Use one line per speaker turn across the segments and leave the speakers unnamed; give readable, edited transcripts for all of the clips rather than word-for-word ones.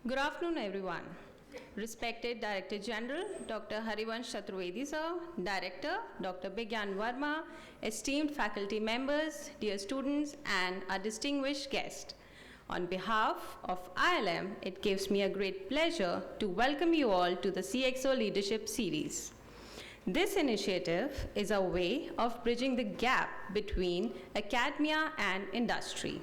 Good afternoon, everyone. Respected Director General, Dr. Harivansh Chaturvedi sir, Director, Dr. Bigyan Verma, esteemed faculty members, dear students, and our distinguished guest. On behalf of IILM, it gives me a great pleasure to welcome you all to the CXO Leadership Series. This initiative is a way of bridging the gap between academia and industry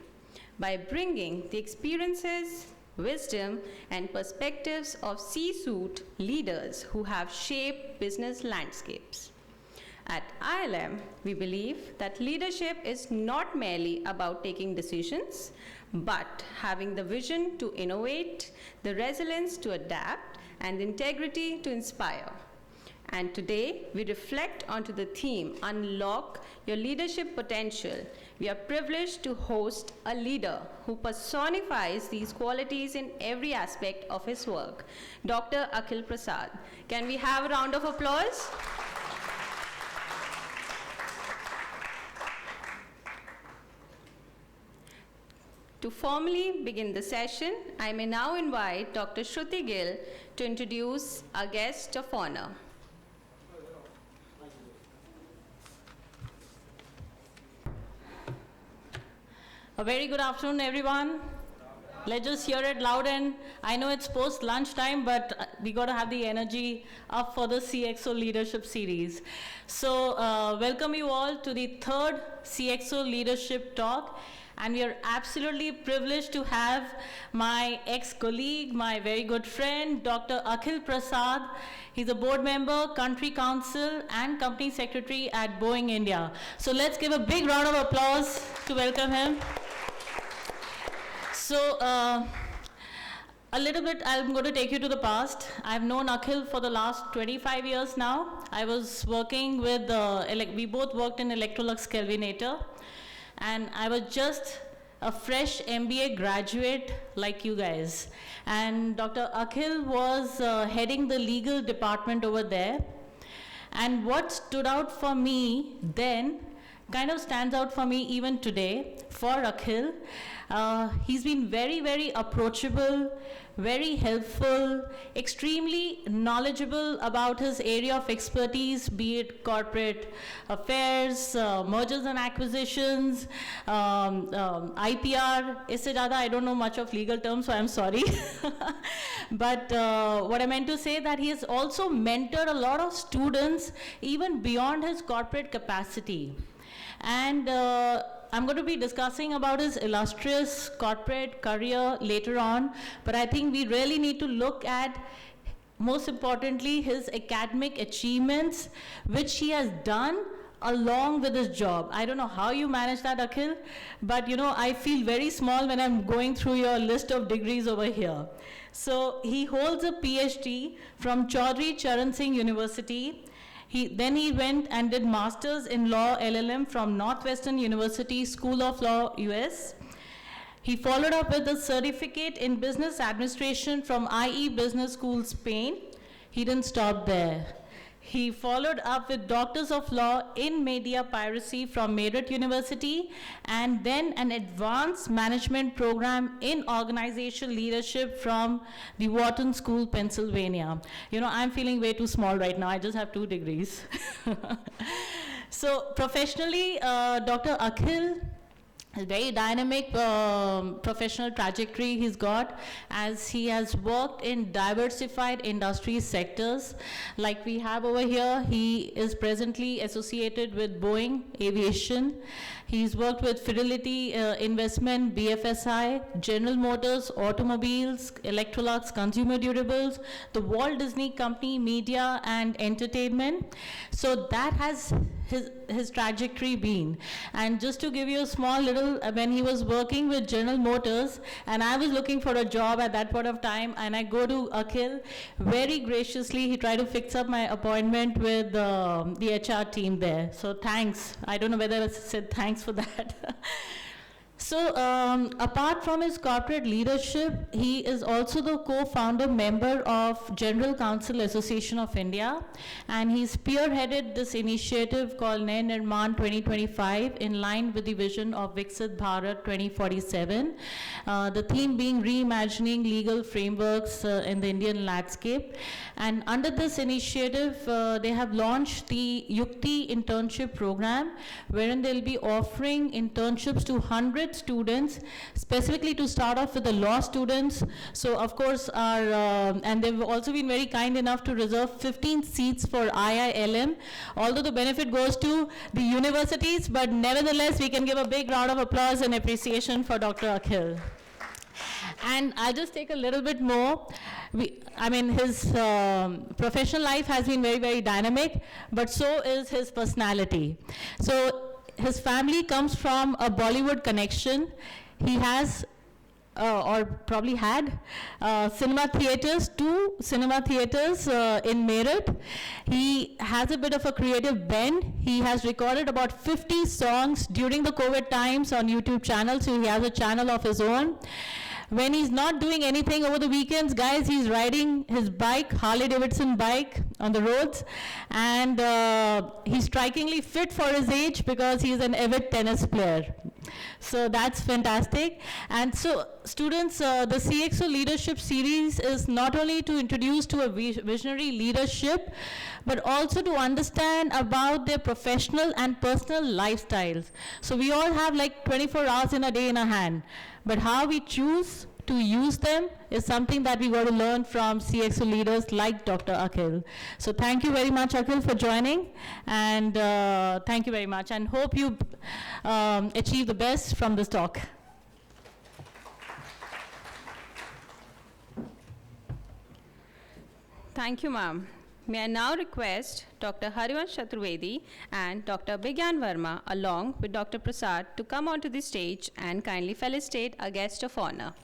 by bringing the experiences, wisdom, and perspectives of C-suite leaders who have shaped business landscapes. At IILM, we believe that leadership is not merely about taking decisions, but having the vision to innovate, the resilience to adapt, and the integrity to inspire. And today, we reflect onto the theme, Unlock Your Leadership Potential. We are privileged to host a leader who personifies these qualities in every aspect of his work, Dr. Akhil Prasad. Can we have a round of applause? To formally begin the session, I may now invite Dr. Shruti Gill to introduce our guest of honor.
A very good afternoon, everyone. Let's just hear it loud, and I know it's post lunchtime, but we got to have the energy up for the CXO Leadership Series. So welcome you all to the third CXO Leadership Talk. And we are absolutely privileged to have my ex-colleague, my very good friend, Dr. Akhil Prasad. He's a board member, country counsel, and company secretary at Boeing India. So let's give a big round of applause to welcome him. So a little bit, I'm going to take you to the past. I've known Akhil for the last 25 years now. I was working with, we both worked in Electrolux Kelvinator. And I was just a fresh MBA graduate like you guys. And Dr. Akhil was heading the legal department over there. And what stood out for me then kind of stands out for me even today for Akhil. He's been very, very approachable, very helpful, extremely knowledgeable about his area of expertise, be it corporate affairs, mergers and acquisitions, IPR. I don't know much of legal terms, so I'm sorry. But what I meant to say that he has also mentored a lot of students even beyond his corporate capacity. And I'm going to be discussing about his illustrious corporate career later on, but I think we really need to look at, most importantly, his academic achievements, which he has done along with his job. I don't know how you manage that, Akhil, but you know, I feel very small when I'm going through your list of degrees over here. So he holds a PhD from Chaudhry Charan Singh University. Then he went and did Masters in Law LLM from Northwestern University School of Law, US. He followed up with a certificate in Business Administration from IE Business School, Spain. He didn't stop there. He followed up with Doctors of Law in Media Piracy from Meerut University, and then an advanced management program in organizational leadership from the Wharton School, Pennsylvania. You know, I'm feeling way too small right now. I just have 2 degrees. So professionally, Dr. Akhil, a very dynamic professional trajectory he's got, as he has worked in diversified industry sectors. Like we have over here, he is presently associated with Boeing Aviation. He's worked with Fidelity Investment, BFSI, General Motors, Automobiles, Electrolux Consumer Durables, the Walt Disney Company, Media and Entertainment. So that has his trajectory been. And just to give you a small little, when he was working with General Motors, and I was looking for a job at that point of time, and I go to Akhil, very graciously he tried to fix up my appointment with the HR team there. So thanks. I don't know whether I said thanks for that. So, apart from his corporate leadership, he is also the co-founder member of General Counsel Association of India, and he spearheaded this initiative called Naya Nirman 2025 in line with the vision of Viksit Bharat 2047. The theme being reimagining legal frameworks in the Indian landscape. And under this initiative, they have launched the Yukti internship program, wherein they'll be offering internships to 100 students, specifically to start off with the law students. So of course and they've also been very kind enough to reserve 15 seats for IILM, although the benefit goes to the universities, but nevertheless we can give a big round of applause and appreciation for Dr. Akhil. And I'll just take a little bit more. His professional life has been very, very dynamic, but so is his personality. So his family comes from a Bollywood connection. He has, or probably had, two cinema theaters in Meerut. He has a bit of a creative bend. He has recorded about 50 songs during the COVID times on YouTube channel, so he has a channel of his own. When he's not doing anything over the weekends, guys, he's riding his bike, Harley Davidson bike, on the roads, and he's strikingly fit for his age because he's an avid tennis player. So that's fantastic. And so students, the CXO Leadership Series is not only to introduce to a visionary leadership, but also to understand about their professional and personal lifestyles. So we all have like 24 hours in a day in our hand, but how we choose to use them is something that we got to learn from CXO leaders like Dr. Akhil. So thank you very much, Akhil, for joining, and thank you very much, and hope you achieve the best from this talk.
Thank you, ma'am. May I now request Dr. Harivansh Chaturvedi and Dr. Bigyan Verma, along with Dr. Prasad, to come onto the stage and kindly felicitate our guest of honor.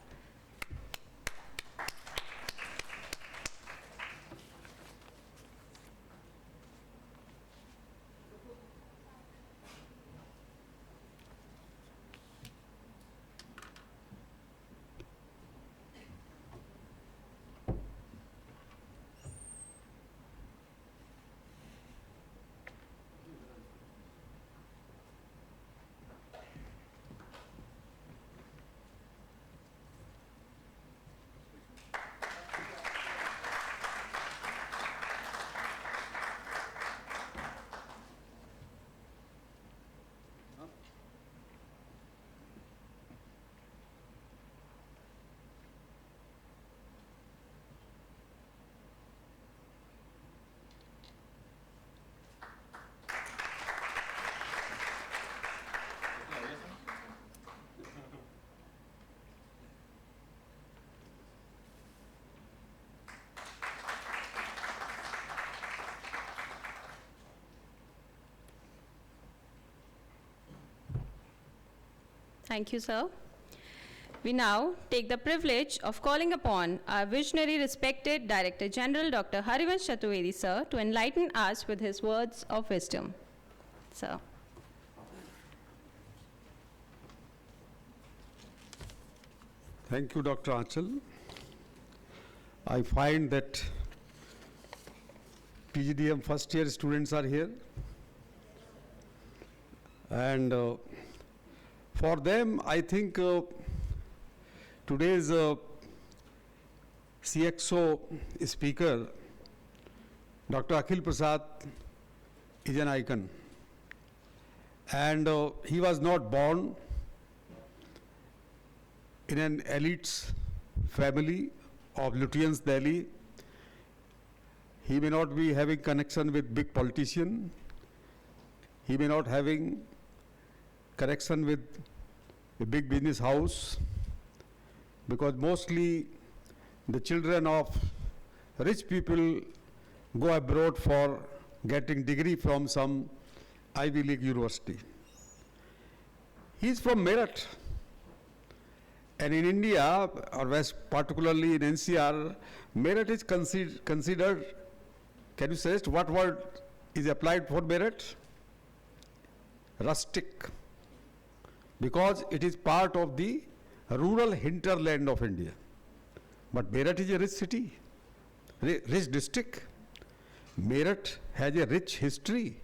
Thank you, sir. We now take the privilege of calling upon our visionary respected Director General, Dr. Harivansh Chaturvedi, sir, to enlighten us with his words of wisdom. Sir.
Thank you, Dr. Achal. I find that PGDM first year students are here, and for them, I think today's CXO speaker, Dr. Akhil Prasad, is an icon. And he was not born in an elite family of Lutyens, Delhi. He may not be having connection with big politician. He may not having connection with a big business house, because mostly the children of rich people go abroad for getting degree from some Ivy League university. He is from Meerut, and in India, or West, particularly in NCR, Meerut is considered, can you suggest what word is applied for Meerut? Rustic. because it is part of the rural hinterland of India. But Meerut is a rich city, rich district. Meerut has a rich history.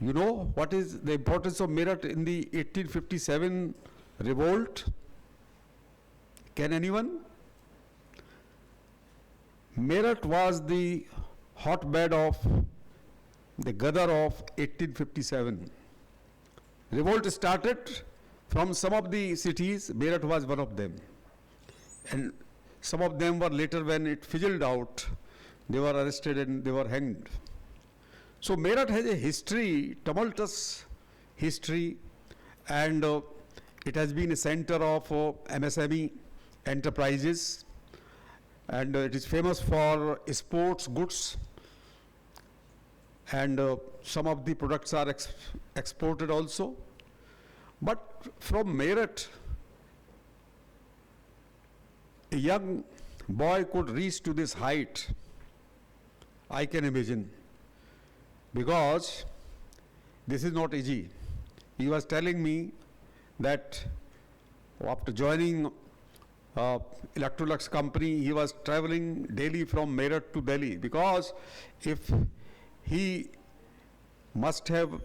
You know what is the importance of Meerut in the 1857 revolt? Can anyone? Meerut was the hotbed of the Gadar of 1857. Revolt started from some of the cities. Meerut was one of them. And some of them were later, when it fizzled out, they were arrested and they were hanged. So Meerut has a history, tumultuous history, and it has been a center of MSME enterprises, and it is famous for sports goods, and some of the products are exported also. But from Meerut, a young boy could reach to this height, I can imagine, because this is not easy. He was telling me that after joining Electrolux company, he was traveling daily from Meerut to Delhi, because if he must have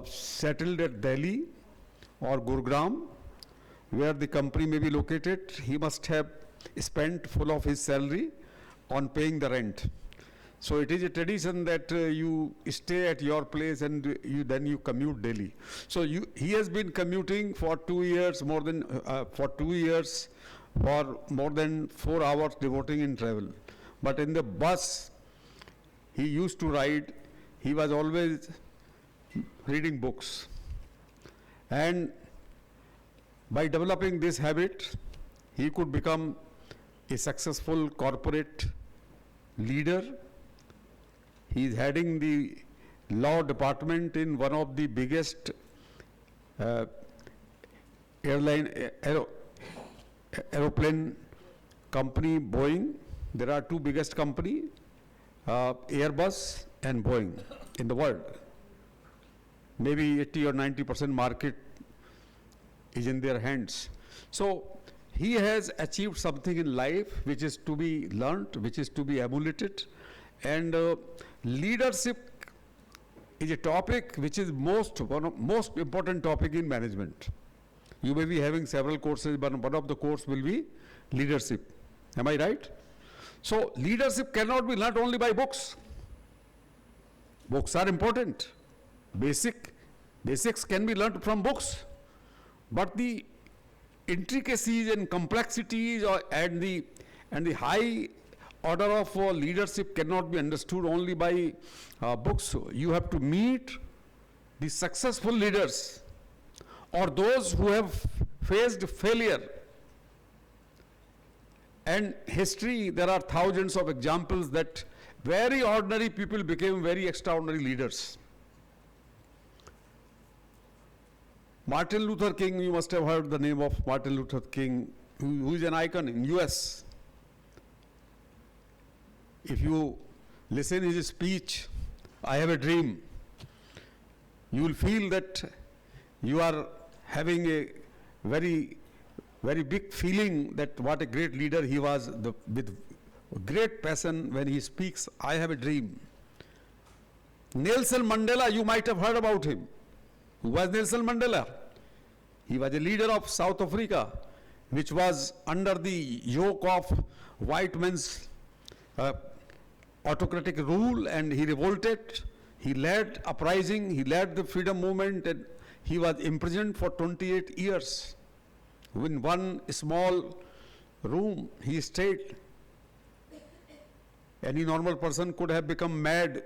settled at Delhi or Gurugram, where the company may be located, he must have spent full of his salary on paying the rent. So it is a tradition that you stay at your place and then you commute daily. So he has been commuting for 2 years, more than 4 hours devoting in travel. But in the bus he used to ride, he was always reading books. And by developing this habit, he could become a successful corporate leader. He is heading the law department in one of the biggest aeroplane company, Boeing. There are two biggest company, Airbus and Boeing in the world. Maybe 80 or 90% market is in their hands. So he has achieved something in life which is to be learnt, which is to be emulated. And leadership is a topic which is most important topic in management. You may be having several courses, but one of the course will be leadership. Am I right? So leadership cannot be learnt only by books. Books are important. Basics can be learnt from books. But the intricacies and complexities and the high order of leadership cannot be understood only by books. You have to meet the successful leaders or those who have faced failure. And history, there are thousands of examples that very ordinary people became very extraordinary leaders. Martin Luther King, you must have heard the name of Martin Luther King, who is an icon in US. If you listen his speech, I have a dream, you will feel that you are having a very, very big feeling that what a great leader he was, with great passion when he speaks. I have a dream. Nelson Mandela, you might have heard about him. Who was Nelson Mandela? He was a leader of South Africa, which was under the yoke of white men's autocratic rule, and he revolted. He led uprising, he led the freedom movement, and he was imprisoned for 28 years. In one small room he stayed. Any normal person could have become mad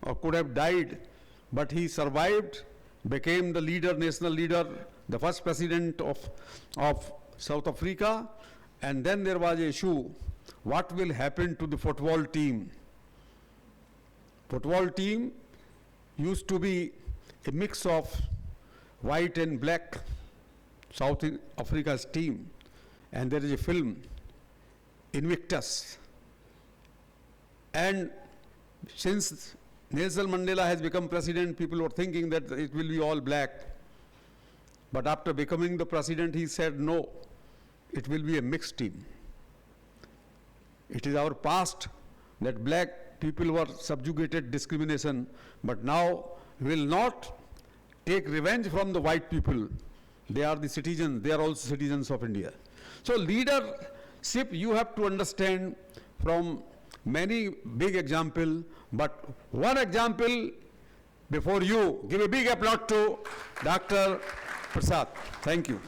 or could have died, but he survived, became the leader, national leader, the first president of South Africa. And then there was an issue, what will happen to the football team? Football team used to be a mix of white and black, South Africa's team. And there is a film, Invictus. And since Nelson Mandela has become president, people were thinking that it will be all black. But after becoming the president, he said, no, it will be a mixed team. It is our past that black people were subjugated discrimination, but now we will not take revenge from the white people. They are the citizens, they are also citizens of India. So leadership, you have to understand from many big examples, but one example before you. Give a big applause to Dr. Prasad. Thank you.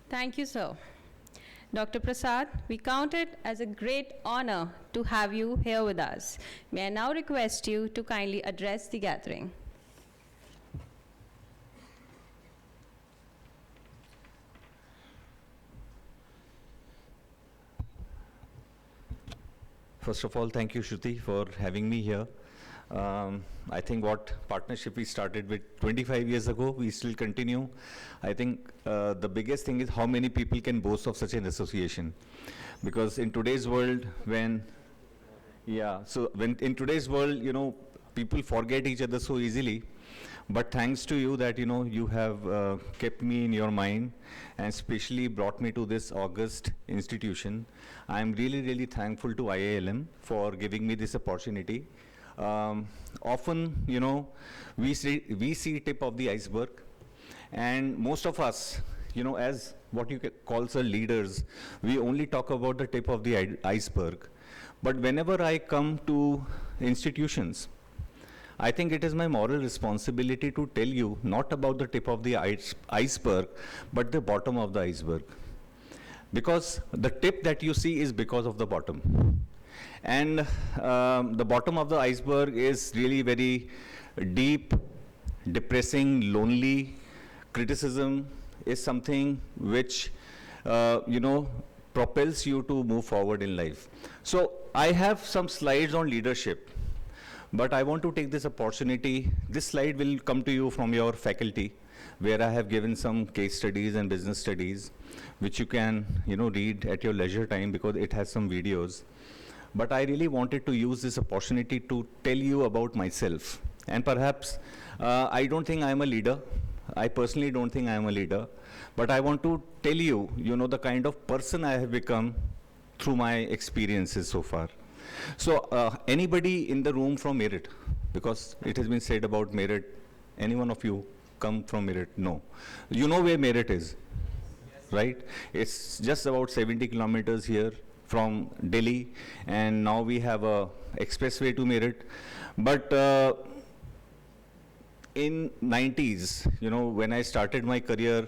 Thank you, sir. Dr. Prasad, we count it as a great honor to have you here with us. May I now request you to kindly address the gathering.
First of all, thank you, Shruti, for having me here. I think what partnership we started with 25 years ago, we still continue. I think the biggest thing is how many people can boast of such an association. Because in today's world, in today's world, people forget each other so easily. But thanks to you that, you have kept me in your mind and especially brought me to this august institution. I'm really, really thankful to IILM for giving me this opportunity. Often, we see tip of the iceberg, and most of us, as what you call leaders, we only talk about the tip of the iceberg. But whenever I come to institutions, I think it is my moral responsibility to tell you not about the tip of the iceberg, but the bottom of the iceberg. Because the tip that you see is because of the bottom. And the bottom of the iceberg is really very deep, depressing, lonely. Criticism is something which, propels you to move forward in life. So I have some slides on leadership, but I want to take this opportunity. This slide will come to you from your faculty, where I have given some case studies and business studies, which you can, read at your leisure time because it has some videos. But I really wanted to use this opportunity to tell you about myself. And perhaps I don't think I'm a leader. I personally don't think I'm a leader. But I want to tell you, the kind of person I have become through my experiences so far. So anybody in the room from Meerut? Because it has been said about Meerut. Any one of you come from Meerut? No. You know where Meerut is, right? It's just about 70 kilometers here from Delhi, and now we have a expressway to Meerut. But in 90s, when I started my career,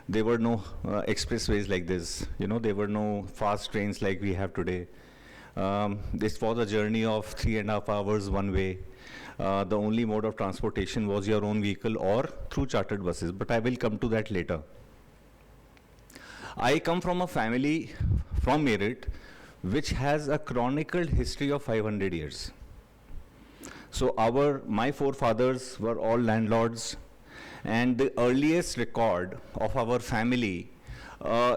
there were no expressways like this. There were no fast trains like we have today. This was a journey of 3.5 hours one way. The only mode of transportation was your own vehicle or through chartered buses, but I will come to that later. I come from a family from Meerut, which has a chronicled history of 500 years. So my forefathers were all landlords, and the earliest record of our family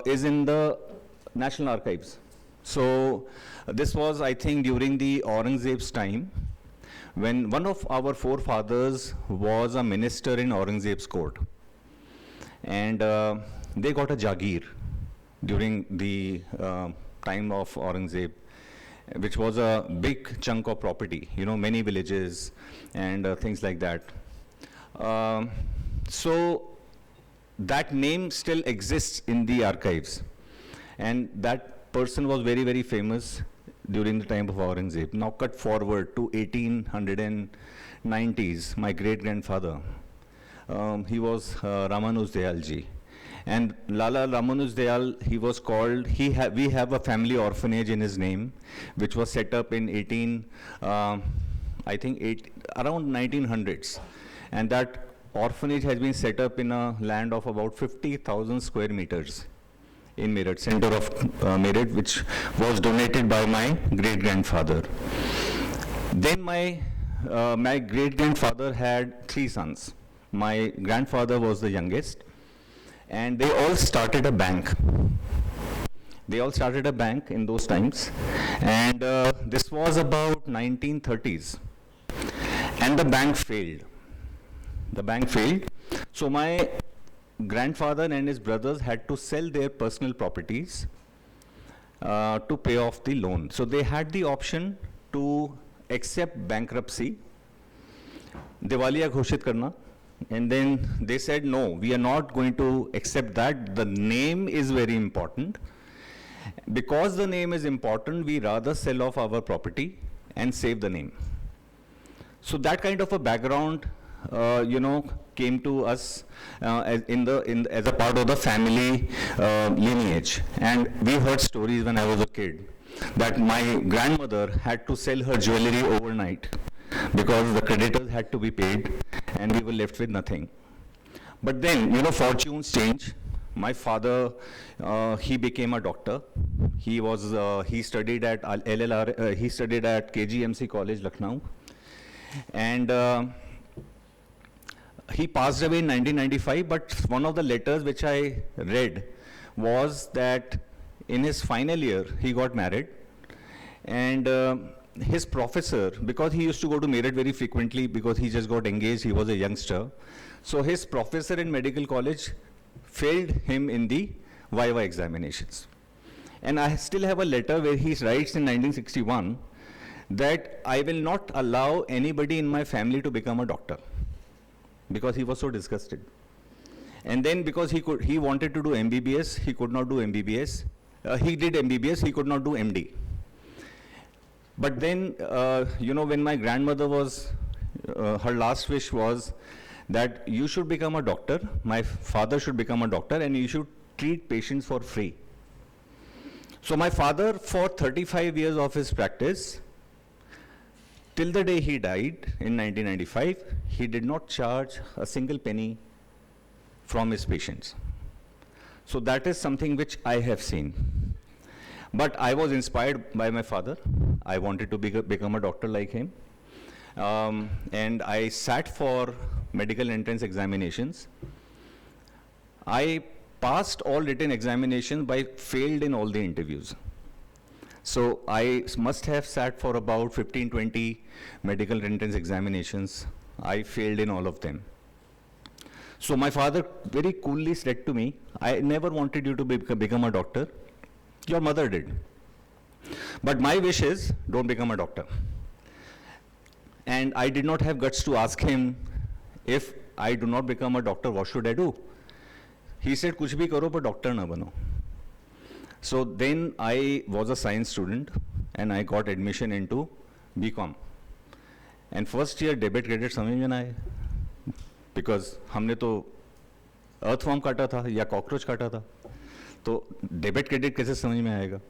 is in the National Archives. So this was, I think, during the Aurangzeb's time, when one of our forefathers was a minister in Aurangzeb's court. And they got a Jagir during the time of Aurangzeb, which was a big chunk of property, many villages and things like that. So that name still exists in the archives. And that person was very, very famous during the time of Aurangzeb. Now cut forward to 1890s, my great-grandfather, he was Ramanuj Dayalji. And Lala Ramanuj Dayal, he was called, we have a family orphanage in his name, which was set up in around 1900s. And that orphanage has been set up in a land of about 50,000 square meters in Meerut, center of Meerut, which was donated by my great-grandfather. Then my great-grandfather had 3 sons. My grandfather was the youngest, and they all started a bank. They all started a bank in those times, and this was about 1930s. and the bank failed. The bank failed. So my grandfather and his brothers had to sell their personal properties to pay off the loan. So they had the option to accept bankruptcy, Diwaliya Ghoshit karna, and then they said, no, we are not going to accept that. The name is very important. Because the name is important, we rather sell off our property and save the name. So that kind of a background, came to us as a part of the family lineage. And we heard stories when I was a kid that my grandmother had to sell her jewelry overnight because the creditors had to be paid and we were left with nothing. But then, fortunes change. My father, he became a doctor. He studied at LLR, he studied at KGMC College, Lucknow. And he passed away in 1995, but one of the letters which I read was that in his final year, he got married. And his professor, because he used to go to Meerut very frequently because he just got engaged, he was a youngster. So his professor in medical college failed him in the Viva examinations. And I still have a letter where he writes in 1961 that I will not allow anybody in my family to become a doctor, because he was so disgusted. And then because he wanted to do MBBS, he could not do MBBS. He did MBBS, he could not do MD. But then, when my grandmother was, her last wish was that you should become a doctor, my father should become a doctor, and you should treat patients for free. So my father, for 35 years of his practice, till the day he died in 1995, he did not charge a single penny from his patients. So that is something which I have seen. But I was inspired by my father. I wanted to become a doctor like him. And I sat for medical entrance examinations. I passed all written examinations but failed in all the interviews. So I must have sat for about 15, 20 medical entrance examinations. I failed in all of them. So my father very coolly said to me, I never wanted you to become a doctor. Your mother did. But my wish is, don't become a doctor. And I did not have guts to ask him, if I do not become a doctor, what should I do? He said, kuch bhi karo, but doctor na bano. So then I was a science student and I got admission into BCom. And first year debit credit समझ में ना आए, because हमने तो earthworm काटा था या cockroach काटा था, तो debit credit कैसे समझ में आएगा?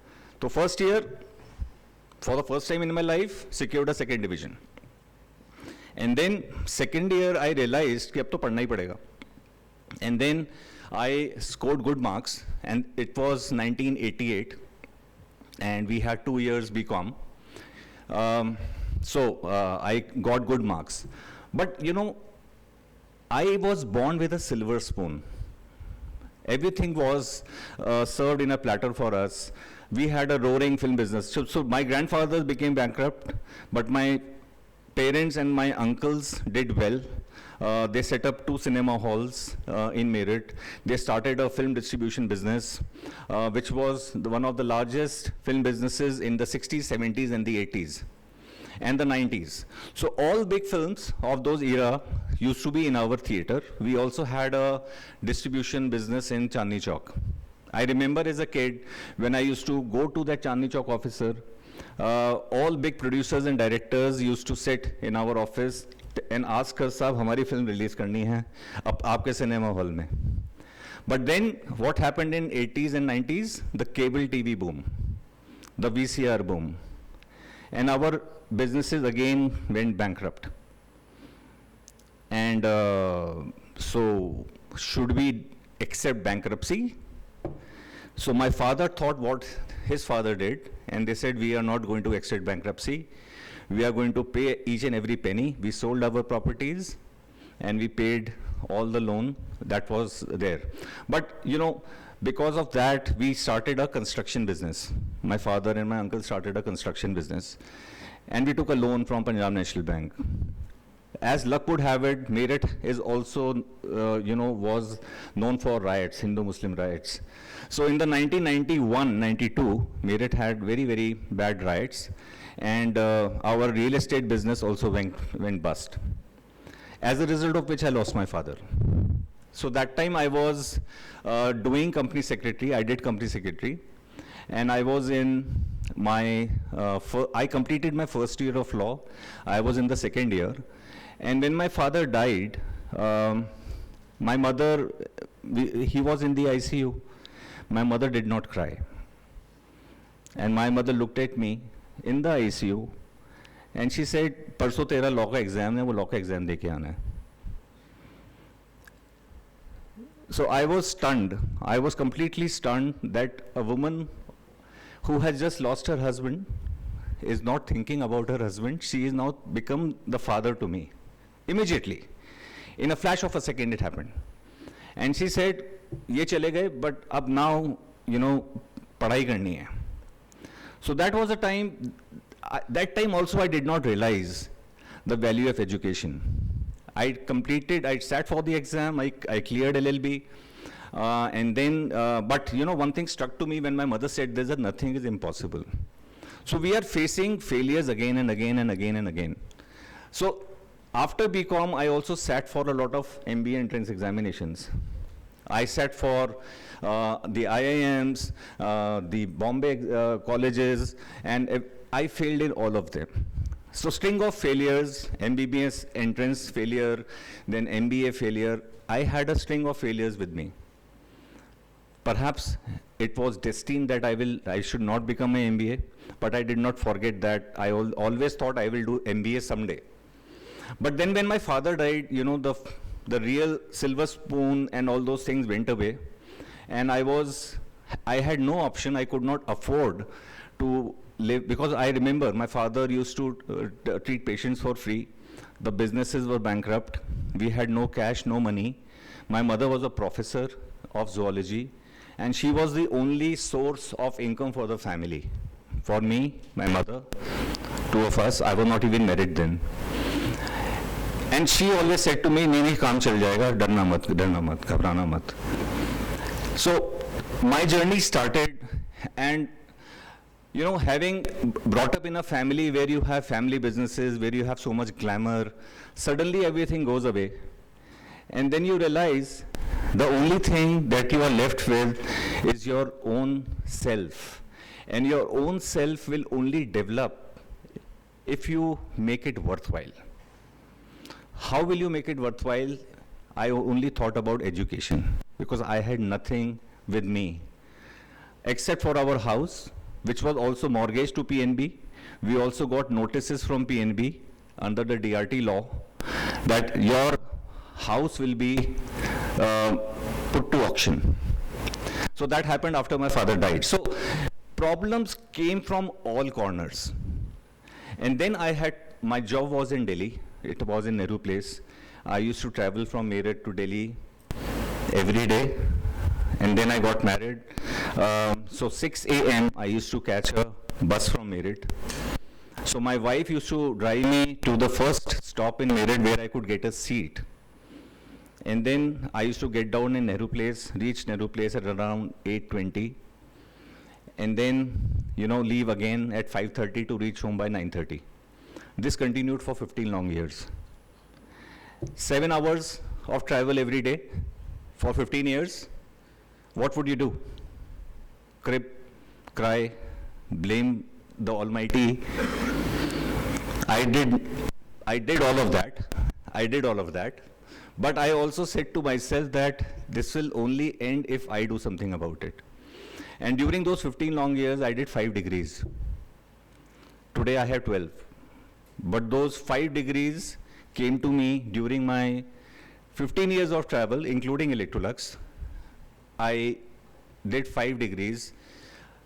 तो first year, for the first time in my life, secured a second division. And then second year I realized कि अब तो पढ़ना ही पड़ेगा. And then I scored good marks, and it was 1988, and we had 2 years BCom. So I got good marks. But I was born with a silver spoon. Everything was served in a platter for us. We had a roaring film business. So my grandfather became bankrupt, but my parents and my uncles did well. They set up 2 cinema halls in Meerut. They started a film distribution business, which was one of the largest film businesses in the 60s, 70s, and the 80s, and the 90s. So all big films of those era used to be in our theater. We also had a distribution business in Chandni Chowk. I remember as a kid, when I used to go to that Chandni Chowk officer, all big producers and directors used to sit in our office and ask us, साहब हमारी film release करनी है अब आपके cinema hall में. But then what happened in 80s and 90s? The cable TV boom, the VCR boom, and our businesses again went bankrupt. And so should we accept bankruptcy? So my father thought what his father did, and they said, we are not going to accept bankruptcy. We are going to pay each and every penny. We sold our properties and we paid all the loan that was there. But because of that, we started a construction business. My father and my uncle started a construction business. And we took a loan from Punjab National Bank. as luck would have it, Meerut is also, was known for riots, Hindu-Muslim riots. So in the 1991-92, Meerut had very, very bad riots, and our real estate business also went bust. As a result of which I lost my father. So that time I was doing company secretary, I did company secretary, and I was in my, I completed my first year of law, I was in the second year, and when my father died, my mother, he was in the ICU, my mother did not cry. And my mother looked at me in the ICU, and she said, "परसों तेरा law का exam है, वो law का exam दे के आना है." So I was stunned. I was completely stunned that a woman who has just lost her husband is not thinking about her husband. She is now become the father to me. Immediately. In a flash of a second it happened. And she said, "ये चले गए, but अब now, पढ़ाई करनी है." So that was a time, that time also I did not realize the value of education. I sat for the exam, I cleared LLB, and then, but one thing struck to me when my mother said there's nothing is impossible. So we are facing failures again and again and again and again. So after BCom, I also sat for a lot of MBA entrance examinations. I sat for the IIMs, the Bombay colleges, and I failed in all of them. So string of failures, MBBS entrance failure, then MBA failure. I had a string of failures with me. Perhaps it was destined that I should not become an MBA, but I did not forget that. I always thought I will do MBA someday. But then when my father died, the real silver spoon and all those things went away. And I had no option. I could not afford to live, because I remember my father used to treat patients for free. The businesses were bankrupt. We had no cash, no money. My mother was a professor of zoology, and she was the only source of income for the family. For me, my mother, two of us, I was not even married then. And she always said to me, "नहीं काम चल जाएगा, डरना मत, घबराना मत." So my journey started, and having brought up in a family where you have family businesses, where you have so much glamour, suddenly everything goes away. And then you realize the only thing that you are left with is your own self. And your own self will only develop if you make it worthwhile. How will you make it worthwhile? I only thought about education, because I had nothing with me except for our house, which was also mortgaged to PNB. We also got notices from PNB under the DRT law that your house will be put to auction. So that happened after my father died. So problems came from all corners. And then my job was in Delhi. It was in Nehru Place. I used to travel from Meerut to Delhi every day. And then I got married. So 6 a.m. I used to catch a bus from Meerut. So my wife used to drive me to the first stop in Meerut where I could get a seat. And then I used to get down in Nehru Place, reach Nehru Place at around 8:20. And then, leave again at 5:30 to reach home by 9:30. This continued for 15 long years. 7 hours of travel every day for 15 years. What would you do? Crib, cry, blame the Almighty. I did all of that. But I also said to myself that this will only end if I do something about it. And during those 15 long years, I did 5 degrees. Today I have 12. But those 5 degrees came to me during my 15 years of travel, including Electrolux. I did 5 degrees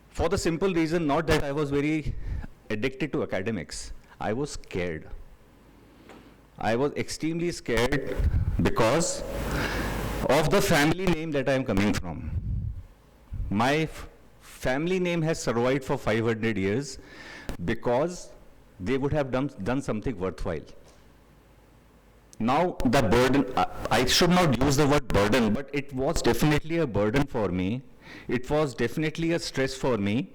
for the simple reason, not that I was very addicted to academics. I was scared. I was extremely scared because of the family name that I am coming from. My family name has survived for 500 years because they would have done something worthwhile. Now the burden, I should not use the word burden, but it was definitely a burden for me. It was definitely a stress for me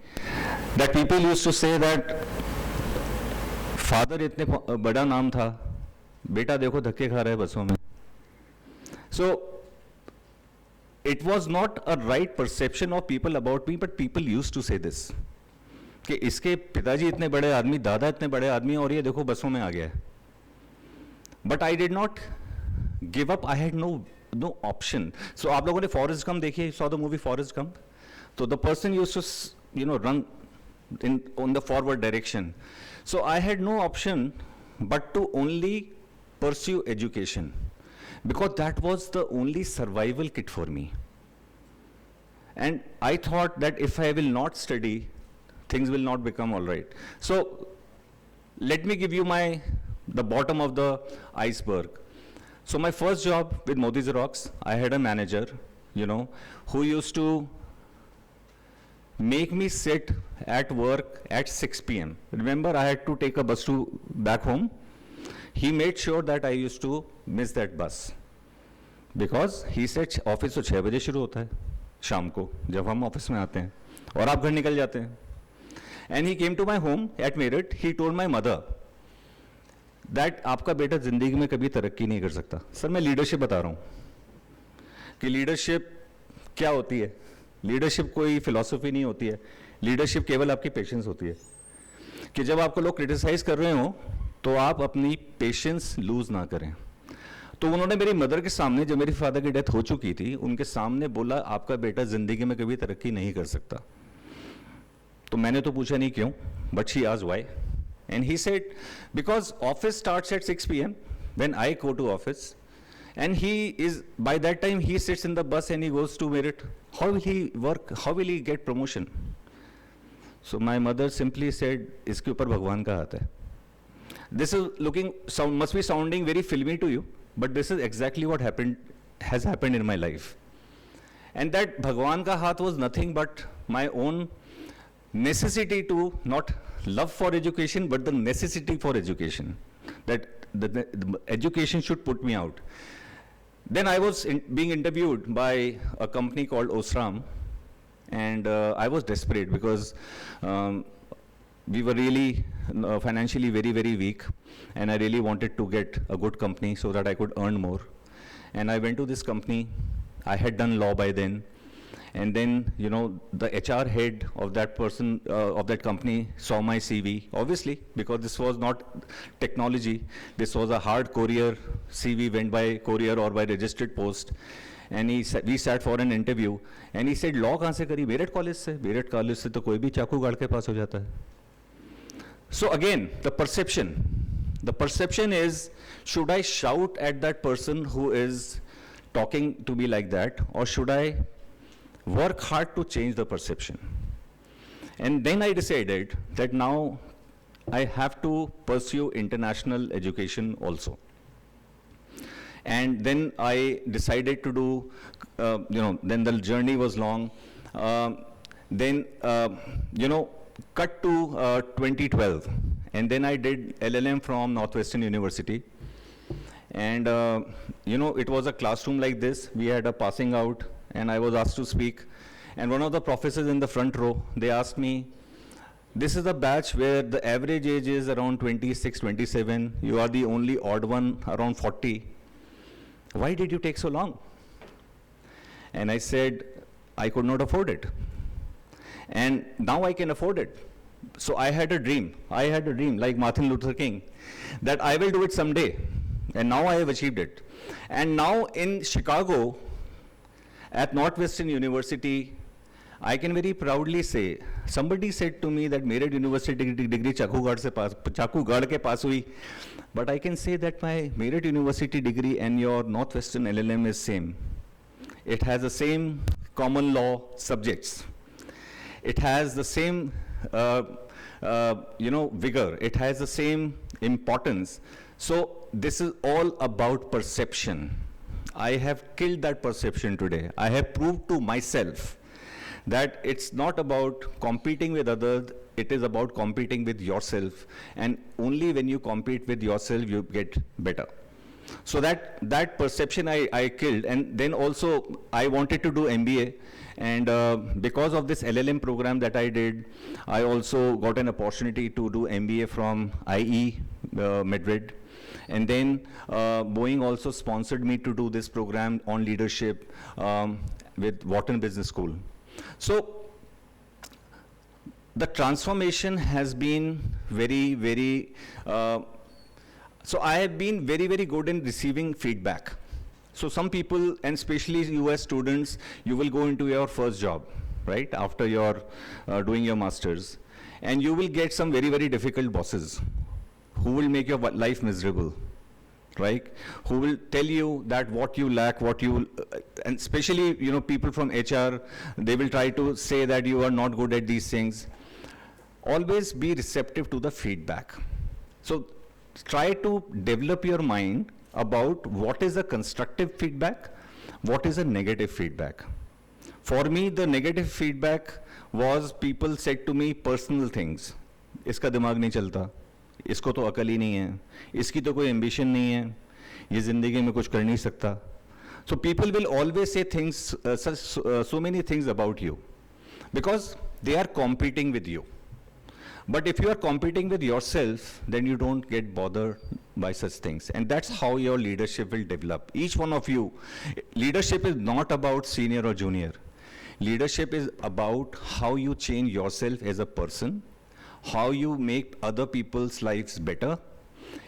that people used to say that father इतने बड़ा नाम था, बेटा देखो धक्के खा रहा है बसों में. So it was not a right perception of people about me, but people used to say this. कि इसके पिताजी इतने बड़े आदमी, दादा इतने बड़े आदमी और ये देखो बसों में आ गया है. But I did not give up. I had no option. So आप लोगों ने Forrest Gump देखी, saw the movie Forrest Gump? So the person used to run on the forward direction. So I had no option but to only pursue education, because that was the only survival kit for me. And I thought that if I will not study, things will not become all right. So let me give you the bottom of the iceberg. So my first job with Modi Xerox, I had a manager, who used to make me sit at work at 6 p.m. Remember, I had to take a bus to back home. He made sure that I used to miss that bus, because he said office तो 6 बजे शुरू होता है शाम को जब हम office में आते हैं और आप घर निकल जाते हैं. And he came to my home at Meerut. He told my mother that आपका बेटा जिंदगी में कभी तरक्की नहीं कर सकता. सर मैं लीडरशिप बता रहा हूँ कि लीडरशिप क्या होती है. लीडरशिप कोई फिलॉसफी नहीं होती है. लीडरशिप केवल आपकी पेशेंस होती है कि जब आपको लोग क्रिटिसाइज कर रहे हो तो आप अपनी पेशेंस लूज ना करें. तो उन्होंने मेरी मदर के सामने, जब मेरी फादर की डेथ हो चुकी थी, उनके सामने बोला आपका बेटा जिंदगी में कभी तरक्की नहीं कर सकता. तो मैंने तो पूछा नहीं क्यों, but she asked why. And he said, because office starts at 6 p.m. when I go to office, and by that time he sits in the bus and he goes to Meerut. How will he work? How will he get promotion? So my mother simply said, इसके ऊपर भगवान का हाथ है. This is must be sounding very filmy to you, but this is exactly what has happened in my life. And that Bhagwan ka haath was nothing but my own necessity to not love for education, but the necessity for education, that the education should put me out. Then I was being interviewed by a company called Osram, and I was desperate because we were really financially very, very weak, and I really wanted to get a good company so that I could earn more. And I went to this company. I had done law by then. And then, the HR head of that person, of that company saw my CV, obviously, because this was not technology. This was a hard courier. CV went by courier or by registered post. And we sat for an interview. And he said, law kahan se kari? Meerut college se. Meerut college se to koi bhi chaku gaad ke paas ho jata hai. So again, the perception is, should I shout at that person who is talking to me like that, or should I work hard to change the perception? And then I decided that now I have to pursue international education also. And then I decided to do, then the journey was long. Cut to 2012. And then I did LLM from Northwestern University. And, it was a classroom like this. We had a passing out, and I was asked to speak. And one of the professors in the front row, they asked me, this is a batch where the average age is around 26, 27. You are the only odd one, around 40. Why did you take so long? And I said, I could not afford it. And now I can afford it. So I had a dream like Martin Luther King, that I will do it someday. And now I have achieved it. And now in Chicago, at Northwestern University, I can very proudly say, somebody said to me that Meerut University degree chaku gaad ke paas hui, but I can say that my Meerut University degree and your Northwestern LLM is same. It has the same common law subjects. It has the same, vigor. It has the same importance. So this is all about perception. I have killed that perception today. I have proved to myself that it's not about competing with others, it is about competing with yourself. And only when you compete with yourself, you get better. So that perception I killed, and then also I wanted to do MBA, and because of this LLM program that I did, I also got an opportunity to do MBA from IE Madrid. And then Boeing also sponsored me to do this program on leadership with Wharton Business School. So the transformation has been very, very, so I have been very, very good in receiving feedback. So some people, and especially US students, you will go into your first job, right, after your doing your masters, and you will get some very, very difficult bosses who will make your life miserable, right? Who will tell you that what you lack, what you, and especially, you know, people from HR, they will try to say that you are not good at these things. Always be receptive to the feedback. So try to develop your mind about what is a constructive feedback, what is a negative feedback. For me, the negative feedback was people said to me personal things. इसका दिमाग नहीं चलता, इसको तो अकल ही नहीं है, इसकी तो कोई ambition नहीं है, ये जिंदगी में कुछ कर नहीं सकता. So people will always say things, so many things about you, because they are competing with you. But if you are competing with yourself, then you don't get bothered by such things. And that's how your leadership will develop. Each one of you, leadership is not about senior or junior. Leadership is about how you change yourself as a person, how you make other people's lives better.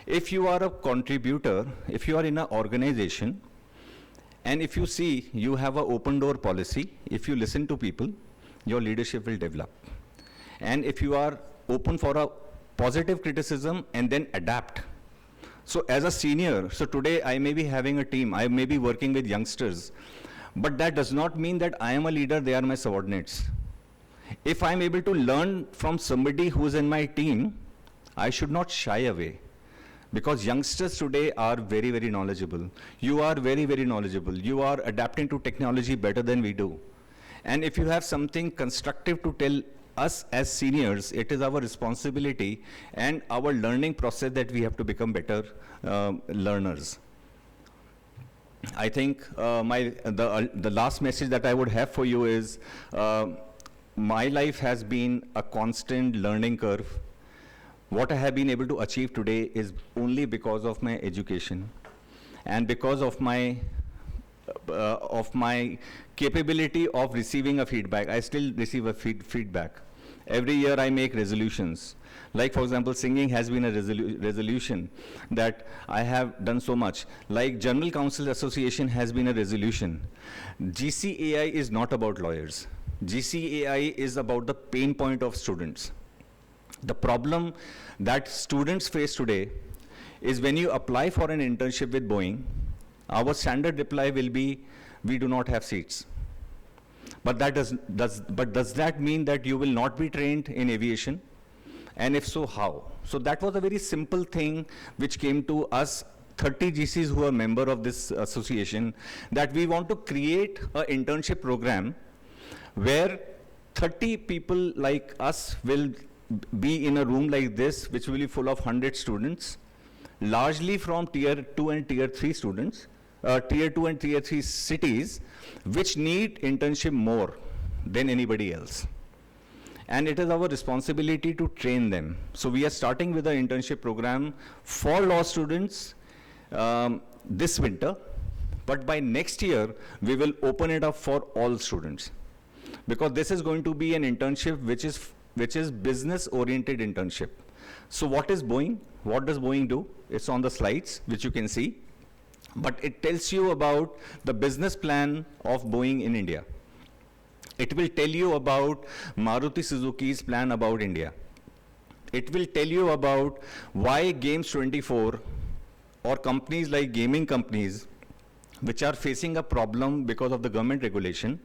If you are a contributor, if you are in an organization, and if you see you have an open door policy, if you listen to people, your leadership will develop. And if you are open for a positive criticism and then adapt. So as a senior, so today I may be having a team, I may be working with youngsters, but that does not mean that I am a leader, they are my subordinates. If I'm able to learn from somebody who is in my team, I should not shy away. Because youngsters today are very, very knowledgeable. You are very, very knowledgeable. You are adapting to technology better than we do. And if you have something constructive to tell us as seniors, it is our responsibility and our learning process that we have to become better learners. I think the last message that I would have for you is, my life has been a constant learning curve. What I have been able to achieve today is only because of my education and because of my capability of receiving a feedback. I still receive a feedback. Every year I make resolutions. Like, for example, singing has been a resolution that I have done so much. Like General Counsel Association has been a resolution. GCAI is not about lawyers. GCAI is about the pain point of students. The problem that students face today is when you apply for an internship with Boeing, our standard reply will be, we do not have seats. But does that mean that you will not be trained in aviation? And if so, how? So that was a very simple thing which came to us 30 GCs who are member of this association, that we want to create an internship program where 30 people like us will be in a room like this, which will be full of 100 students, largely from tier 2 and tier 3 students, tier 2 and tier 3 cities, which need internship more than anybody else. And it is our responsibility to train them. So we are starting with an internship program for law students this winter, but by next year, we will open it up for all students. Because this is going to be an internship which is business-oriented internship. So what is Boeing? What does Boeing do? It's on the slides, which you can see. But it tells you about the business plan of Boeing in India. It will tell you about Maruti Suzuki's plan about India. It will tell you about why Games 24 or companies like gaming companies, which are facing a problem because of the government regulation,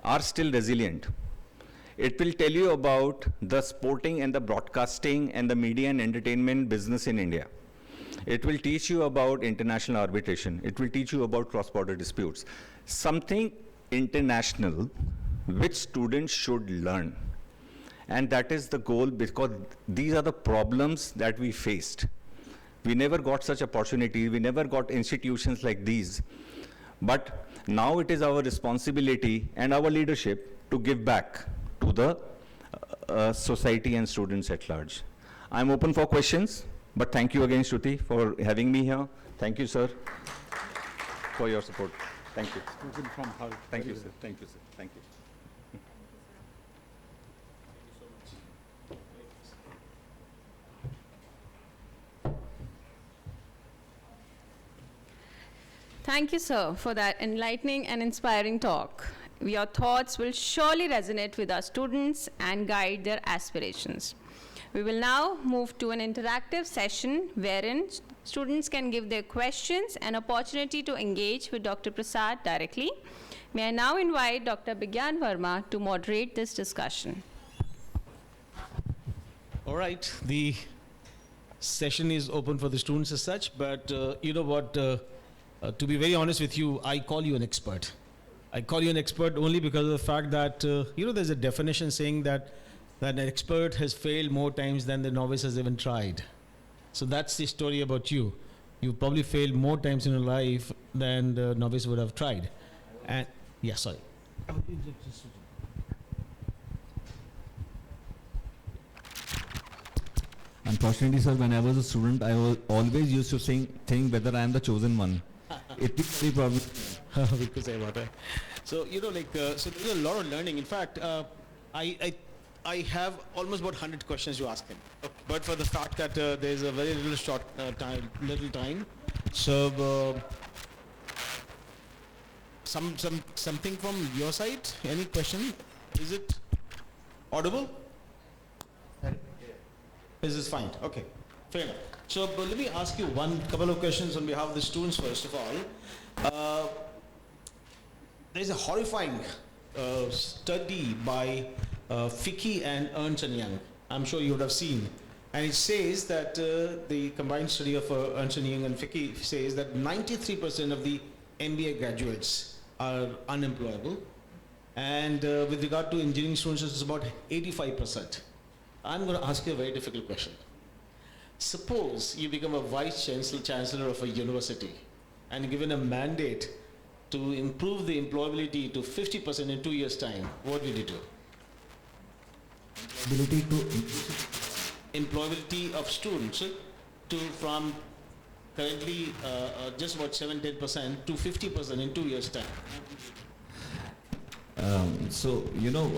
are still resilient. It will tell you about the sporting and the broadcasting and the media and entertainment business in India. It will teach you about international arbitration. It will teach you about cross-border disputes. Something international which students should learn. And that is the goal, because these are the problems that we faced. We never got such opportunity. We never got institutions like these. But now it is our responsibility and our leadership to give back to the society and students at large. I'm open for questions, but thank you again, Shruti, for having me here. Thank you, sir, for your support. Thank you. Thank you, sir. Thank you, sir. Thank you.
Thank you, sir, for that enlightening and inspiring talk. Your thoughts will surely resonate with our students and guide their aspirations. We will now move to an interactive session wherein students can give their questions and opportunity to engage with Dr. Prasad directly. May I now invite Dr. Bigyan Verma to moderate this discussion.
All right, the session is open for the students as such, but you know what, to be very honest with you, I call you an expert. I call you an expert only because of the fact that, you know, there's a definition saying that an expert has failed more times than the novice has even tried. So that's the story about you. You probably failed more times in your life than the novice would have tried. And, yeah, sorry.
Unfortunately, sir, when I was a student, I was always used to think whether I am the chosen one. It is the problem.
Because I want to. So, you know, like, so there's a lot of learning. In fact, I have almost about 100 questions to ask him. But for the fact that there's a very little time, so something from your side? Any question? Is it audible? Is this fine? Okay, fair enough. So let me ask you couple of questions on behalf of the students. First of all, there's a horrifying study by Fickey and Ernst & Young. I'm sure you would have seen. And it says that the combined study of Ernst & Young and Fickey says that 93% of the MBA graduates are unemployable. And with regard to engineering students, it's about 85%. I'm going to ask you a very difficult question. Suppose you become a vice chancellor of a university and given a mandate to improve the employability to 50% in 2 years' time. What will you do?
Ability to
Employability of students from currently just about 7-10% to 50% in 2 years' time.
So, you know,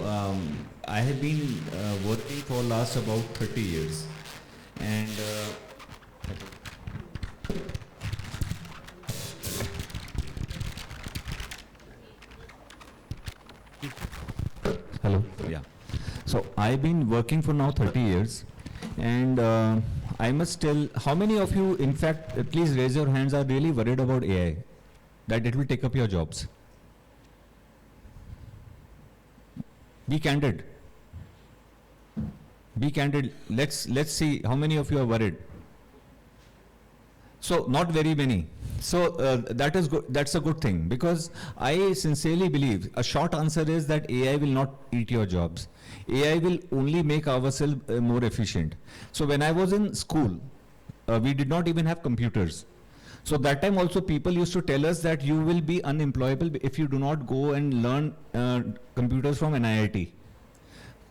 I have been working for last about 30 years. And hello, yeah. So I've been working for now 30 years, and I must tell, how many of you, in fact, please raise your hands, are really worried about AI, that it will take up your jobs? Be candid. Be candid. Let's see how many of you are worried. So not very many. So that is good. That's a good thing, because I sincerely believe a short answer is that AI will not eat your jobs. AI will only make ourselves more efficient. So when I was in school, we did not even have computers. So that time also people used to tell us that you will be unemployable if you do not go and learn computers from NIIT,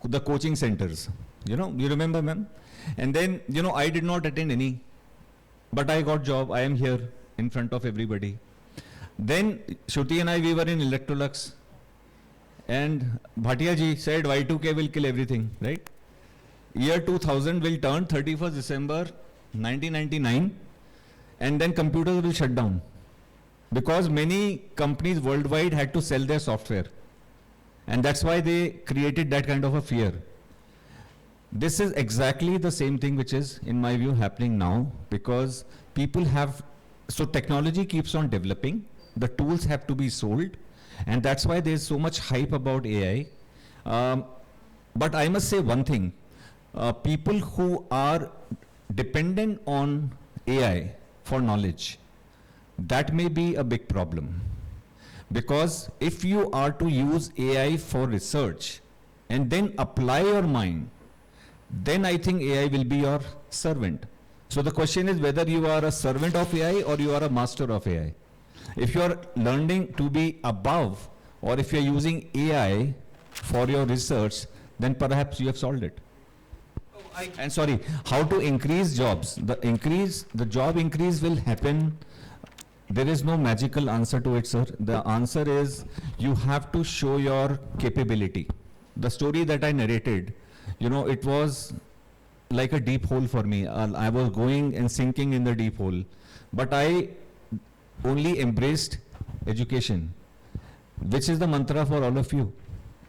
the coaching centers. You know, you remember, ma'am? And then, you know, I did not attend any, but I got job. I am here in front of everybody. Then Shruti and I, we were in Electrolux, and Bhatia ji said Y2K will kill everything, right? Year 2000 will turn 31st December 1999, and then computers will shut down, because many companies worldwide had to sell their software, and that's why they created that kind of a fear. This is exactly the same thing which is, in my view, happening now, because people have, so technology keeps on developing, the tools have to be sold, and that's why there's so much hype about AI. But I must say one thing, people who are dependent on AI for knowledge, that may be a big problem. Because if you are to use AI for research and then apply your mind, then I think AI will be your servant. So the question is whether you are a servant of AI or you are a master of AI. If you are learning to be above, or if you are using AI for your research, then perhaps you have solved it. And sorry, how to increase jobs? The job increase will happen. There is no magical answer to it, sir. The answer is you have to show your capability. The story that I narrated, it was like a deep hole for me. I was going and sinking in the deep hole. But I only embraced education, which is the mantra for all of you.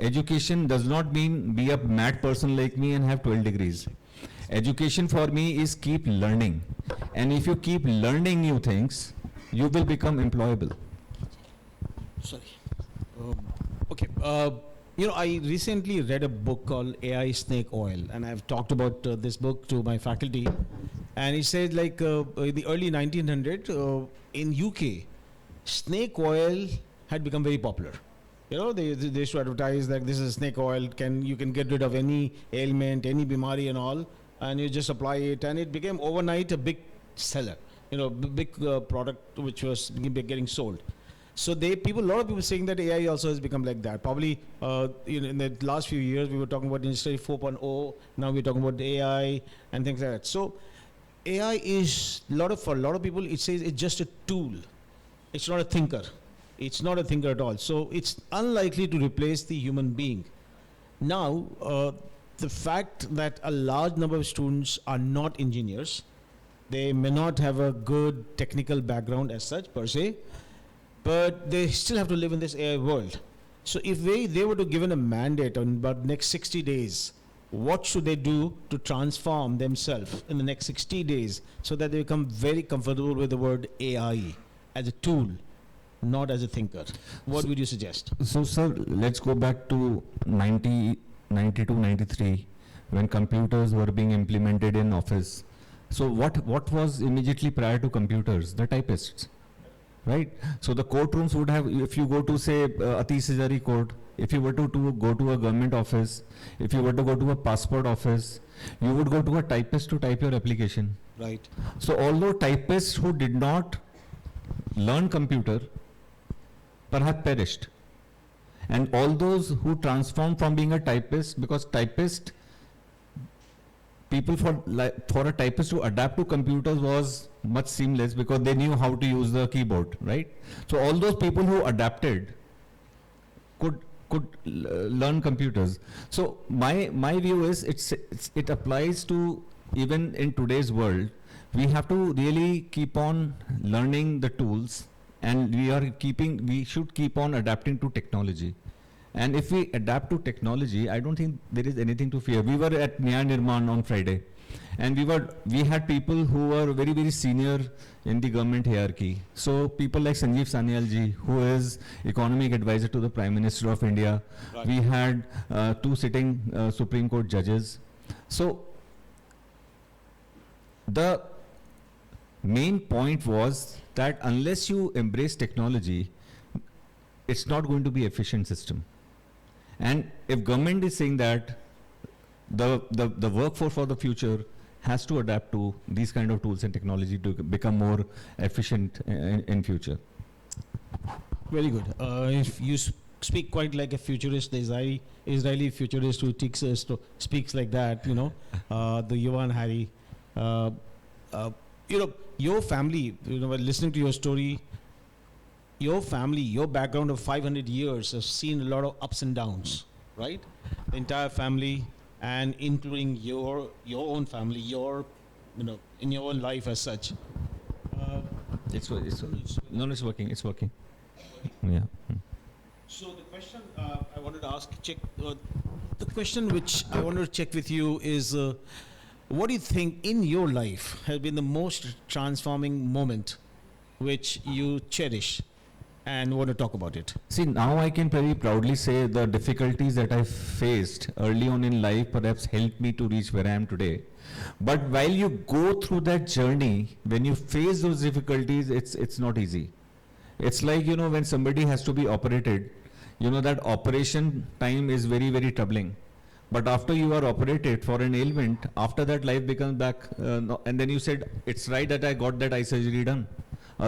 Education does not mean be a mad person like me and have 12 degrees. Education for me is keep learning. And if you keep learning new things, you will become employable.
Sorry. Okay. I recently read a book called AI Snake Oil, and I've talked about this book to my faculty. And it said in the early 1900s, in UK, snake oil had become very popular. They used to advertise that this is snake oil, you can get rid of any ailment, any bimari and all, and you just apply it, and it became overnight a big seller, big product which was getting sold. So a lot of people saying that AI also has become like that. Probably in the last few years we were talking about Industry 4.0, now we're talking about AI and things like that. So AI is for a lot of people it says it's just a tool. It's not a thinker. It's not a thinker at all. So it's unlikely to replace the human being. Now, the fact that a large number of students are not engineers, they may not have a good technical background as such per se, but they still have to live in this AI world. So if they were to given a mandate on about next 60 days, what should they do to transform themselves in the next 60 days so that they become very comfortable with the word AI as a tool, not as a thinker? What would you suggest?
So, sir, let's go back to 92, 93, when computers were being implemented in office. So what was immediately prior to computers? The typists, right? So the courtrooms would have, if you go to say Atish Hajari court, if you were to go to a government office, if you were to go to a passport office, you would go to a typist to type your application.
Right.
So although typists who did not learn computer perhaps perished, and all those who transformed from being a typist, because typist, people for a typist to adapt to computers was much seamless because they knew how to use the keyboard, right? So all those people who adapted could learn computers. So my view is it applies to even in today's world. We have to really keep on learning the tools, and we should keep on adapting to technology. And if we adapt to technology, I don't think there is anything to fear. We were at Nyaya Nirman on Friday, and we had people who were very, very senior in the government hierarchy. So people like Sanjeev Sanyal ji, who is economic advisor to the Prime Minister of India. Right. We had 2 sitting Supreme Court judges. So the main point was that unless you embrace technology, it's not going to be efficient system. And if government is saying that the workforce for the future has to adapt to these kind of tools and technology to become more efficient in future.
Very good. If you speak quite like a futurist, the Israeli futurist who speaks like that, the Yuvan Hari, your family, listening to your story, your family, your background of 500 years has seen a lot of ups and downs, right? The entire family, and including your own family, in your own life as such.
It's working. It's working. Yeah.
So the question I wanted to the question which I wanted to check with you is, what do you think in your life has been the most transforming moment which you cherish and want to talk about it?
See, now I can very proudly say the difficulties that I faced early on in life perhaps helped me to reach where I am today. But while you go through that journey, when you face those difficulties, it's not easy. It's like, when somebody has to be operated, that operation time is very, very troubling. But after you are operated for an ailment, after that life becomes back, and then you said, it's right that I got that eye surgery done.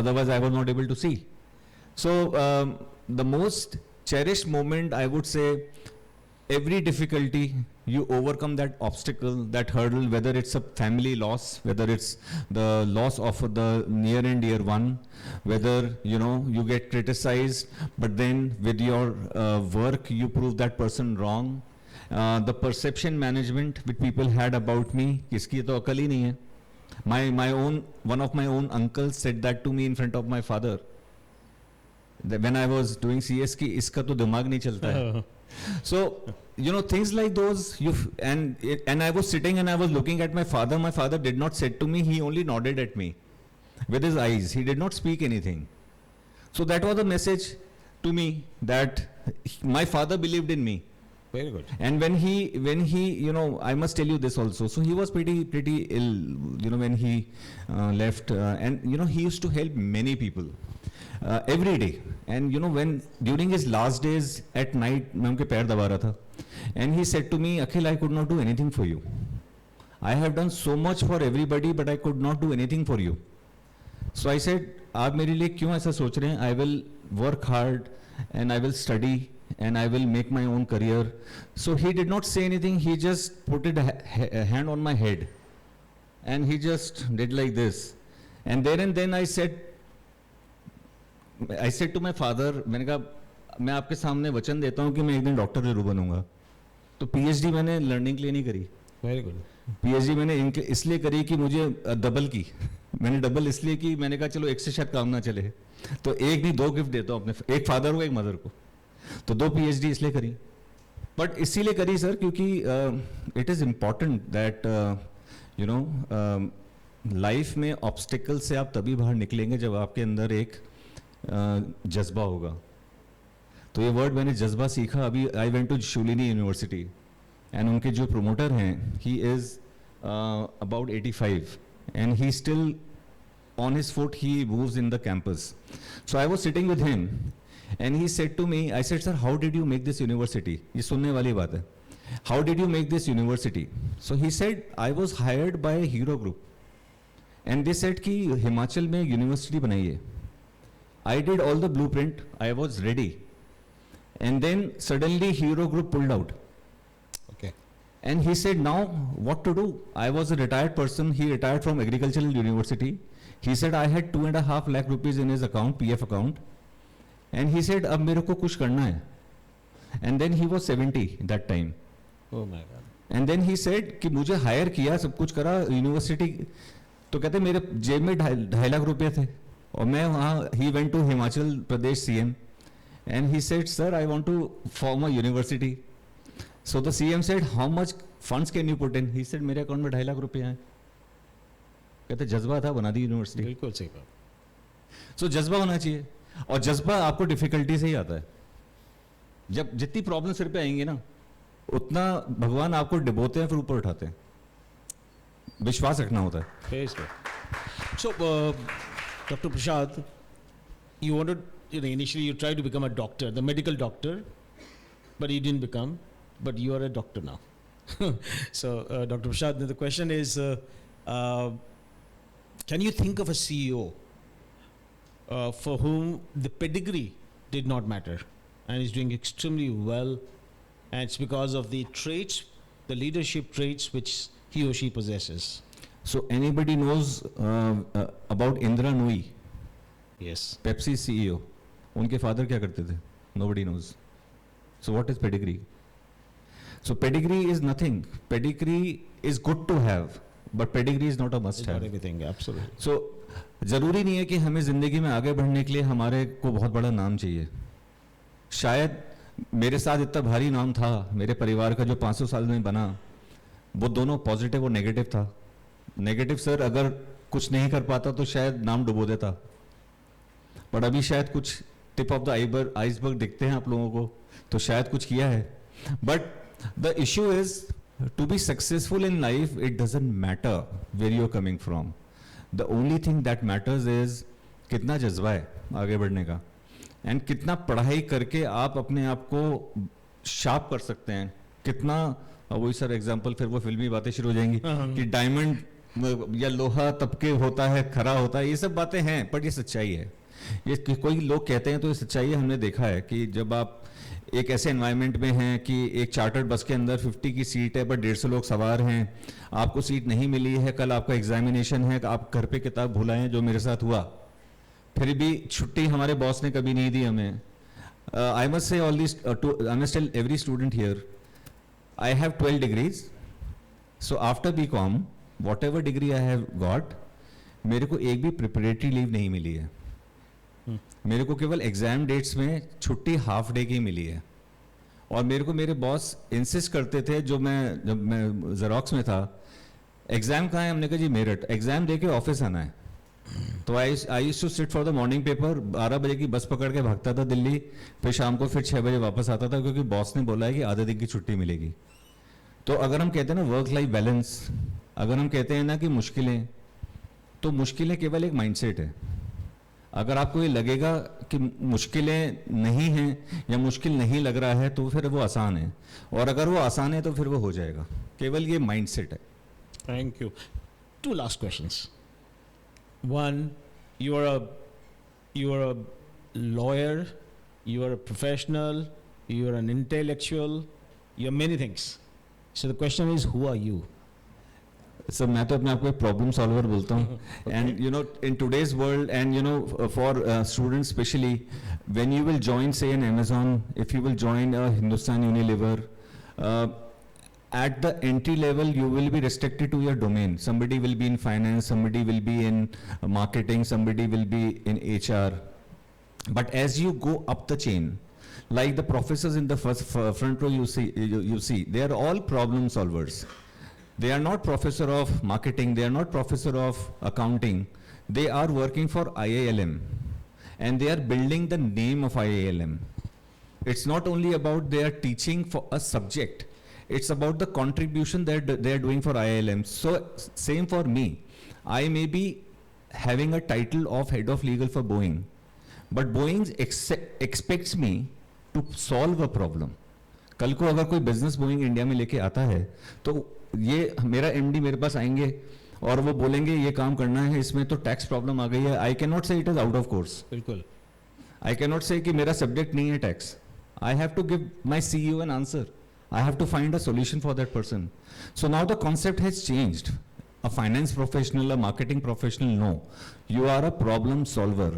Otherwise, I was not able to see. So the most cherished moment, I would say, every difficulty, you overcome that obstacle, that hurdle, whether it's a family loss, whether it's the loss of the near and dear one, whether, you know, you get criticized, but then with your work, you prove that person wrong. The perception management which people had about me, iski to akal hi nahi hai. One of my own uncles said that to me in front of my father. When I was doing CS ki iska to dimag nahi chalta hai. So, you know, things like those, and I was sitting and I was looking at my father. My father did not say to me, he only nodded at me with his eyes. He did not speak anything. So that was a message to me that my father believed in me.
Very good.
And when he, you know, I must tell you this also. So he was pretty ill, you know, when he left. And, you know, he used to help many people every day. And, you know, when during his last days at night, मैं उनके पैर दबा रहा था. And he said to me, Akhil, I could not do anything for you. I have done so much for everybody, but I could not do anything for you. So I said, आप मेरे लिए क्यों ऐसा सोच रहे हैं? I will work hard and I will study and I will make my own career. So he did not say anything. He just put a hand on my head and he just did like this. And then I said to my father, मैंने कहा मैं आपके सामने वचन देता हूँ कि मैं एक दिन डॉक्टर जरूर बनूंगा. तो पीएचडी मैंने लर्निंग के लिए नहीं करी.
Very good.
पीएचडी मैंने इसलिए करी कि मुझे डबल की. मैंने डबल इसलिए की, मैंने कहा चलो एक से शायद काम ना चले, तो एक नहीं दो गिफ्ट देता हूँ अपने, एक फादर को एक मदर को. तो 2 पीएचडी इसलिए करी. बट इसीलिए करी सर क्योंकि it is important that you know life में ऑब्स्टिकल से आप तभी बाहर निकलेंगे जब आपके अंदर एक जज्बा होगा. तो ये वर्ड मैंने जज्बा सीखा अभी. I went to Shoolini university and उनके जो प्रोमोटर हैं, he is about 85 and he still on his foot, he moves in the campus. So I was sitting with him and he said to me, I said sir how did you make this university? ये सुनने वाली बात है. How did you make this university? So he said I was hired by Hero group and they said कि हिमाचल में university बनाइए. I did all the blueprint, I was ready. And then suddenly Hero Group pulled out.
Okay.
And he said, now what to do? I was a retired person. He retired from Agricultural University. He said, I had 2.5 lakh rupees in his account, PF account. And he said, अब मेरे को कुछ करना है. And then he was 70 that time.
Oh my God.
And then he said कि मुझे higher किया, सब कुछ करा यूनिवर्सिटी. तो कहते मेरे जेब में 2.5 लाख रुपये थे और मैं वहाँ, he went to Himachal Pradesh CM and he said, sir, I want to form a university. So the CM said, how much funds can you put in? He said, मेरे अकाउंट में 2.5 लाख रुपये हैं. कहते जज्बा था, बना दी यूनिवर्सिटी.
बिल्कुल सही बात.
सो जज्बा होना चाहिए और जज्बा आपको डिफिकल्टी से ही आता है. जब जितनी प्रॉब्लम सिर पे आएंगे ना, उतना भगवान आपको डिबोते हैं फिर ऊपर उठाते हैं. विश्वास रखना होता है.
Very good. So, Dr. Prasad, you wanted, you know, initially you tried to become a doctor, the medical doctor, but you didn't become, but you are a doctor now. So, Dr. Prasad, the question is, can you think of a CEO for whom the pedigree did not matter and is doing extremely well, and it's because of the traits, the leadership traits which he or she possesses?
So anybody knows about Indra Nooyi?
Yes.
Pepsi CEO. उनके father क्या करते थे? Nobody knows. So what is pedigree? So pedigree is nothing. Pedigree is good to have, but pedigree is not a must
It's
have.
not everything, absolutely.
So जरूरी नहीं है कि हमें जिंदगी में आगे बढ़ने के लिए हमारे को बहुत बड़ा नाम चाहिए. शायद मेरे साथ इतना भारी नाम था मेरे परिवार का जो 500 साल में बना, वो दोनों पॉजिटिव और नेगेटिव था. नेगेटिव सर अगर कुछ नहीं कर पाता तो शायद नाम डुबो देता, पर अभी शायद कुछ टिप ऑफ द आइसबर्ग दिखते हैं आप लोगों को, तो शायद कुछ किया है. But the issue is to be successful in life, it doesn't matter where you are coming from. The only thing that matters is कितना जज्बा है आगे बढ़ने का, एंड कितना पढ़ाई करके आप अपने आप को शार्प कर सकते हैं, कितना और वही सर एग्जांपल फिर वो फिल्मी बातें शुरू हो जाएंगी कि डायमंड या लोहा तबके होता है, खरा होता है, ये सब बातें हैं, बट ये सच्चाई है। ये कोई लोग कहते हैं तो ये सच्चाई है। हमने देखा है कि जब आप एक ऐसे एनवायरनमेंट में हैं कि एक चार्टर्ड बस के अंदर 50 की सीट है पर 150 लोग सवार हैं, आपको सीट नहीं मिली है, कल आपका एग्जामिनेशन है, आप घर पे किताब भुलाएं, जो मेरे साथ हुआ, फिर भी छुट्टी हमारे बॉस ने कभी नहीं दी हमें। I must say all this, I must tell every student here, I have 12 degrees, so after BCom whatever degree I have got, मेरे को एक भी प्रिपरेटरी लीव नहीं मिली है। मेरे को केवल एग्जाम डेट्स में छुट्टी हाफ डे की मिली है। और मेरे को मेरे बॉस इंसिस्ट करते थे, जब मैं जेरोक्स में था, एग्जाम कहाँ है, हमने कहा जी मेरठ, एग्जाम दे के ऑफिस आना है। तो I used to sit for the morning paper, 12 बजे की बस पकड़ के भागता था दिल्ली, फिर शाम को फिर 6 बजे वापस आता था, क्योंकि बॉस ने बोला है कि आधे दिन की छुट्टी मिलेगी। तो अगर हम कहते हैं ना वर्क लाइफ बैलेंस, अगर हम कहते हैं ना कि मुश्किलें, तो मुश्किलें केवल एक माइंडसेट है। अगर आपको ये लगेगा कि मुश्किलें नहीं हैं या मुश्किल नहीं लग रहा है, तो फिर वो आसान है, और अगर वो आसान है तो फिर वो हो जाएगा। केवल ये माइंडसेट है।
Thank you. 2 last questions. One, you are a lawyer, you are a professional, you are an intellectual, you are many things. So the question is, who are you?
Sir मैं तो अपने आप को एक प्रॉब्लम सॉल्वर बोलता हूँ। And you know in today's world and you know for students specially, when you will join से N Amazon, if you will join a Hindustan Unilever, at the entry level you will be restricted to your domain. Somebody will be in finance, somebody will be in marketing, somebody will be in HR. But as you go up the chain, like the professors in the front row you see, they are all problem solvers. They are not professor of marketing, they are not professor of accounting, they are working for IILM and they are building the name of IILM. It's not only about they are teaching for a subject, it's about the contribution that they are doing for IILM. So same for me, I may be having a title of head of legal for Boeing, but Boeing expects me to solve a problem. कल को अगर कोई business Boeing India में लेके आता है, तो ये मेरा एमडी मेरे पास आएंगे और वो बोलेंगे ये काम करना है, इसमें तो टैक्स प्रॉब्लम आ गई है। I can not say it is out of course.
बिल्कुल।
आई कैन नॉट से कि मेरा सब्जेक्ट नहीं है tax. I have to give my CEO an answer. I have to find a solution for that person. So now the concept has changed. A finance professional, a marketing professional, no. You are a problem solver.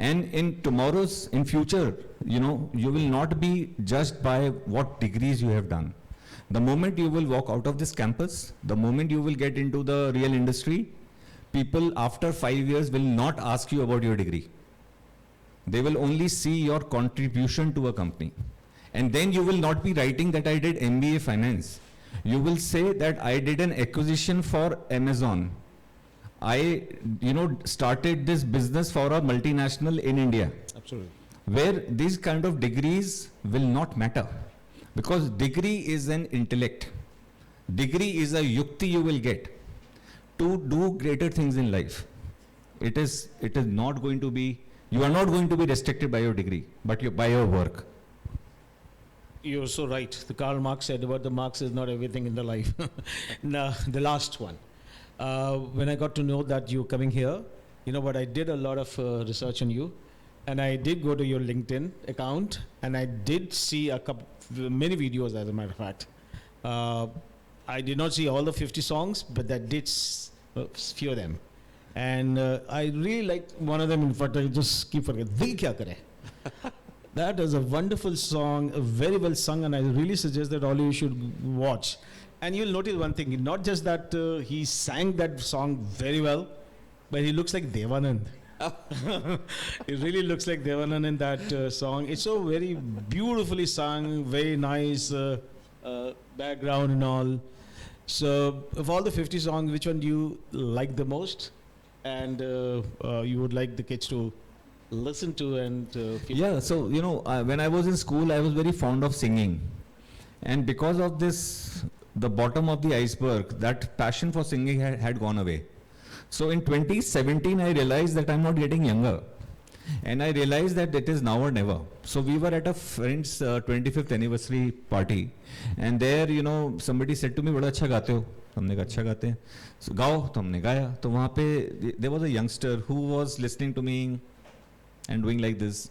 And in future, you know, you will not be judged by what degrees you have done. The moment you will walk out of this campus, the moment you will get into the real industry, people after 5 years will not ask you about your degree. They will only see your contribution to a company. And then you will not be writing that I did MBA finance. You will say that I did an acquisition for Amazon. I, started this business for a multinational in India.
Absolutely.
Where these kind of degrees will not matter. Because degree is an intellect. Degree is a yukti you will get to do greater things in life. It is not going to be, you are not going to be restricted by your degree, but by your work.
You're so right. The Karl Marx said about the Marx is not everything in the life. Now, the last one. When I got to know that you're coming here, but I did a lot of research on you, and I did go to your LinkedIn account, and I did see many videos, as a matter of fact. I did not see all the 50 songs, but I did few of them. And I really liked one of them. In fact, I just keep forgetting. Dil Kya Kare? That is a wonderful song, very well sung, and I really suggest that all of you should watch. And you'll notice one thing, not just that he sang that song very well, but he looks like Devanand. He really looks like Devanand in that song. It's so very beautifully sung, very nice background and all. So, of all the 50 songs, which one do you like the most? And you would like the kids to listen to and feel?
Yeah, so when I was in school, I was very fond of singing, and because of this, the bottom of the iceberg, that passion for singing had gone away. So in 2017, I realized that I'm not getting younger, And I realized that it is now or never. So we were at a friend's 25th anniversary party, and there, you know, somebody said to me, बड़ा अच्छा गाते हो. हमने कहा अच्छा गाते हैं. So गाओ, तो हमने गाया. तो वहाँ पे there was a youngster who was listening to me and doing like this.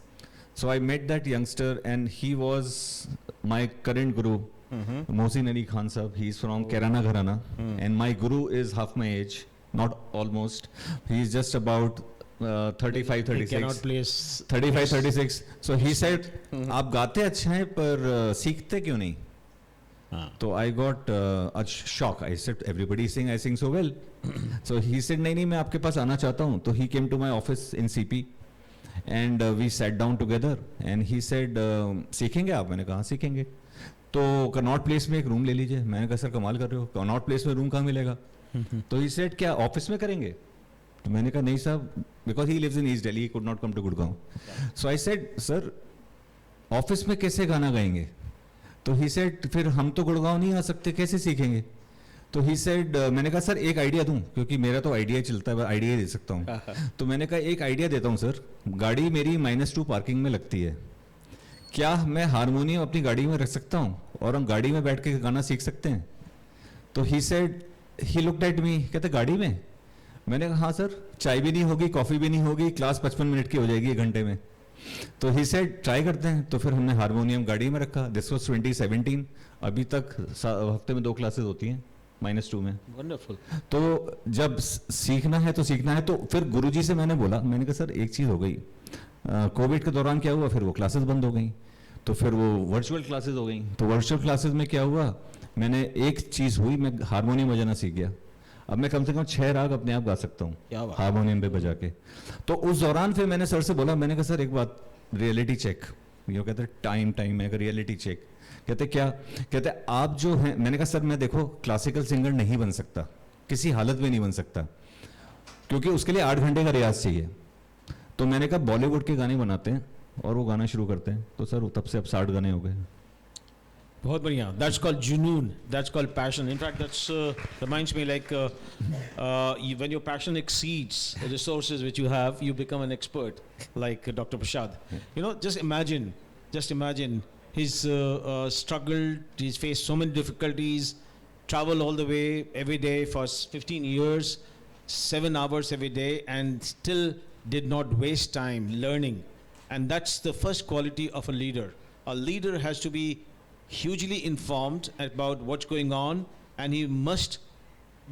So I met that youngster, and he was my current guru, Mohsin Ali Khan Sahab. He's from Kerana Gharana, and my guru is half my age, not almost. He's just about 35, 36.
He cannot place
35, 36. So he said, आप गाते अच्छे हैं पर सीखते क्यों नहीं? So I got a shock. I said, everybody is saying I sing so well. So he said, नहीं नहीं मैं आपके पास आना चाहता हूँ. So he came to my office in CP, and we sat down together. And he said, सीखेंगे आप? मैंने कहा सीखेंगे. तो कनॉट प्लेस में एक रूम ले लीजिए. मैंने कहा सर कमाल कर रहे हो, कनॉट प्लेस में रूम कहाँ मिलेगा? तो he said, क्या ऑफिस में करेंगे? तो मैंने कहा नहीं साहब, because he lives in East Delhi, he could not come to Gurgaon. So I said, sir, office में कैसे गाना गाएंगे? तो he said, फिर हम तो गुड़गांव नहीं आ सकते, कैसे सीखेंगे? तो he said, मैंने कहा सर एक आइडिया दूं, क्योंकि मेरा तो आइडिया चलता है, आइडिया दे सकता हूँ. तो मैंने कहा एक आइडिया देता हूँ सर, गाड़ी मेरी -2 पार्किंग में लगती है, क्या मैं हारमोनियम अपनी गाड़ी में रख सकता हूँ और हम गाड़ी में बैठ के गाना सीख सकते हैं? तो he said, he looked at me, कहते गाड़ी में? मैंने कहा हाँ सर, चाय भी नहीं होगी, कॉफ़ी भी नहीं होगी, क्लास 55 मिनट की हो जाएगी 1 घंटे में. तो ही सेड ट्राई करते हैं. तो फिर हमने हारमोनियम गाड़ी में रखा. This was 2017. अभी तक हफ्ते में 2 क्लासेस होती हैं -2 में.
वंडरफुल.
तो जब सीखना है तो सीखना है. तो फिर गुरुजी से मैंने बोला, मैंने कहा सर एक चीज़ हो गई, कोविड के दौरान क्या हुआ, फिर वो क्लासेस बंद हो गई, तो फिर वो वर्चुअल क्लासेस हो गई. तो वर्चुअल क्लासेस में क्या हुआ, मैंने एक चीज़ हुई, मैं हारमोनियम बजाना सीख गया. अब मैं कम से कम 6 राग अपने आप गा सकता हूँ हारमोनियम पे बजा के. तो उस दौरान फिर मैंने सर से बोला, मैंने कहा सर एक बात, रियलिटी चेक. ये कहते टाइम है, रियलिटी चेक. कहते क्या? कहते आप जो हैं. मैंने कहा सर मैं देखो क्लासिकल सिंगर नहीं बन सकता, किसी हालत में नहीं बन सकता, क्योंकि उसके लिए 8 घंटे का रियाज चाहिए. तो मैंने कहा बॉलीवुड के गाने बनाते हैं और वो गाना शुरू करते हैं. तो सर तब से अब 60 गाने हो गए.
बहुत बढ़िया. That's called junoon. That's called passion. In fact, that's reminds me like when your passion exceeds the resources which you have, you become an expert, like Dr. Prasad. You know, just imagine he's struggled. He's faced so many difficulties. Travel all the way every day for 15 years, 7 hours every day, and still did not waste time learning. And that's the first quality of a leader. A leader has to be hugely informed about what's going on, and he must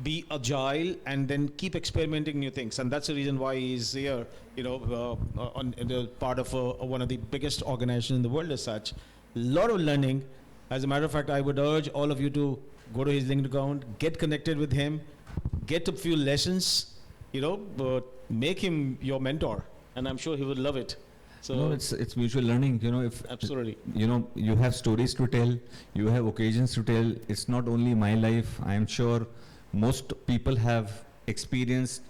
be agile and then keep experimenting new things. And that's the reason why he's here, you know, on the part of one of the biggest organizations in the world as such. Lot of learning. As a matter of fact, I would urge all of you to go to his LinkedIn account, get connected with him, get a few lessons, you know, make him your mentor, and I'm sure he would love it. So
no, it's mutual learning. You know, if
absolutely,
you know, you have stories to tell, you have occasions to tell. It's not only my life. I am sure most people have experienced,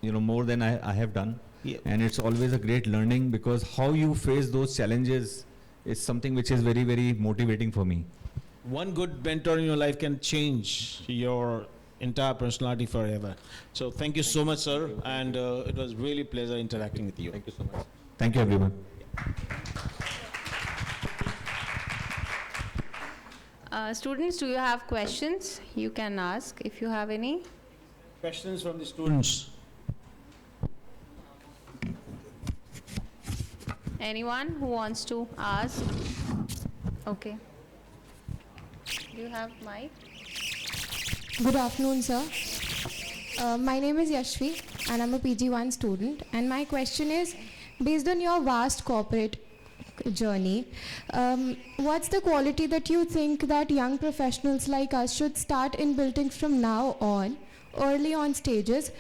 you know, more than I have done.
Yeah.
And it's always a great learning, because how you face those challenges is something which is very, very motivating for me.
One good mentor in your life can change your entire personality forever. So thank you so much, sir, and it was really a pleasure interacting with you.
Thank you so much. Thank you, everyone.
Students, do you have questions? You can ask if you have any.
Questions from the students.
Anyone who wants to ask? Okay. Do you have mic?
Good afternoon, sir. My name is Yashvi, and I'm a PG1 student. And my question is, based on your vast corporate journey, what's the quality that you think that young professionals like us should start in building from now on, early on stages,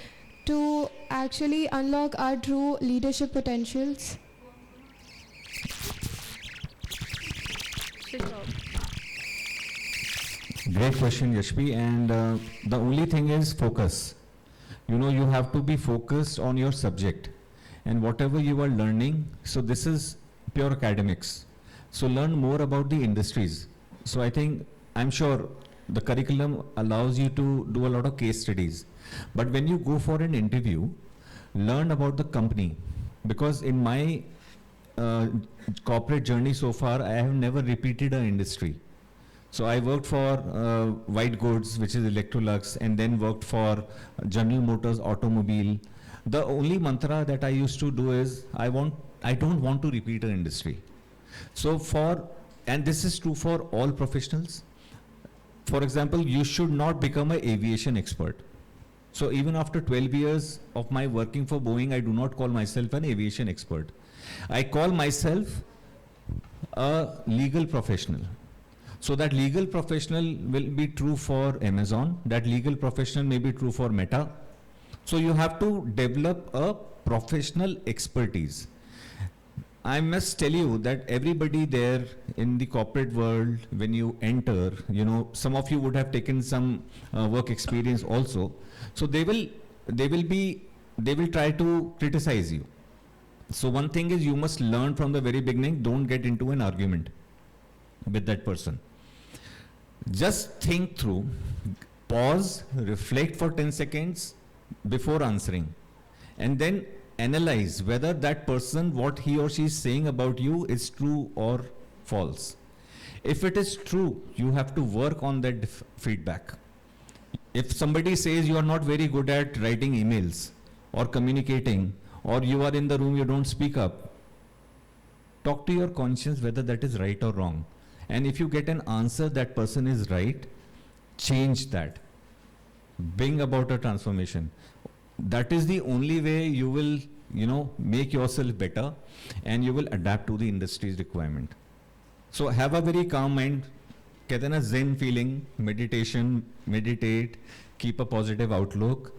to actually unlock our true leadership potentials?
Great question, Yashvi. And the only thing is focus. You know, you have to be focused on your subject and whatever you are learning. So this is pure academics. So learn more about the industries. So I think, I'm sure the curriculum allows you to do a lot of case studies. But when you go for an interview, learn about the company. because in my corporate journey so far, I have never repeated an industry. So I worked for white goods, which is Electrolux, and then worked for General Motors automobile. The only mantra that I used to do is, I don't want to repeat an industry. So and this is true for all professionals. For example, you should not become an aviation expert. So even after 12 years of my working for Boeing, I do not call myself an aviation expert. I call myself a legal professional. So that legal professional will be true for Amazon, that legal professional may be true for Meta. So you have to develop a professional expertise. I must tell you that everybody there in the corporate world, when you enter, some of you would have taken some work experience also. So they will try to criticize you. So one thing is, you must learn from the very beginning, don't get into an argument with that person. Just think through, pause, reflect for 10 seconds before answering, and then analyze whether that person, what he or she is saying about you is true or false. If it is true, you have to work on that feedback. If somebody says you are not very good at writing emails or communicating, or you are in the room, you don't speak up, talk to your conscience whether that is right or wrong. And if you get an answer that person is right, change that. Bring about a transformation. That is the only way you will, make yourself better, and you will adapt to the industry's requirement. So have a very calm mind. कहते हैं ना, zen feeling, meditation, meditate, keep a positive outlook.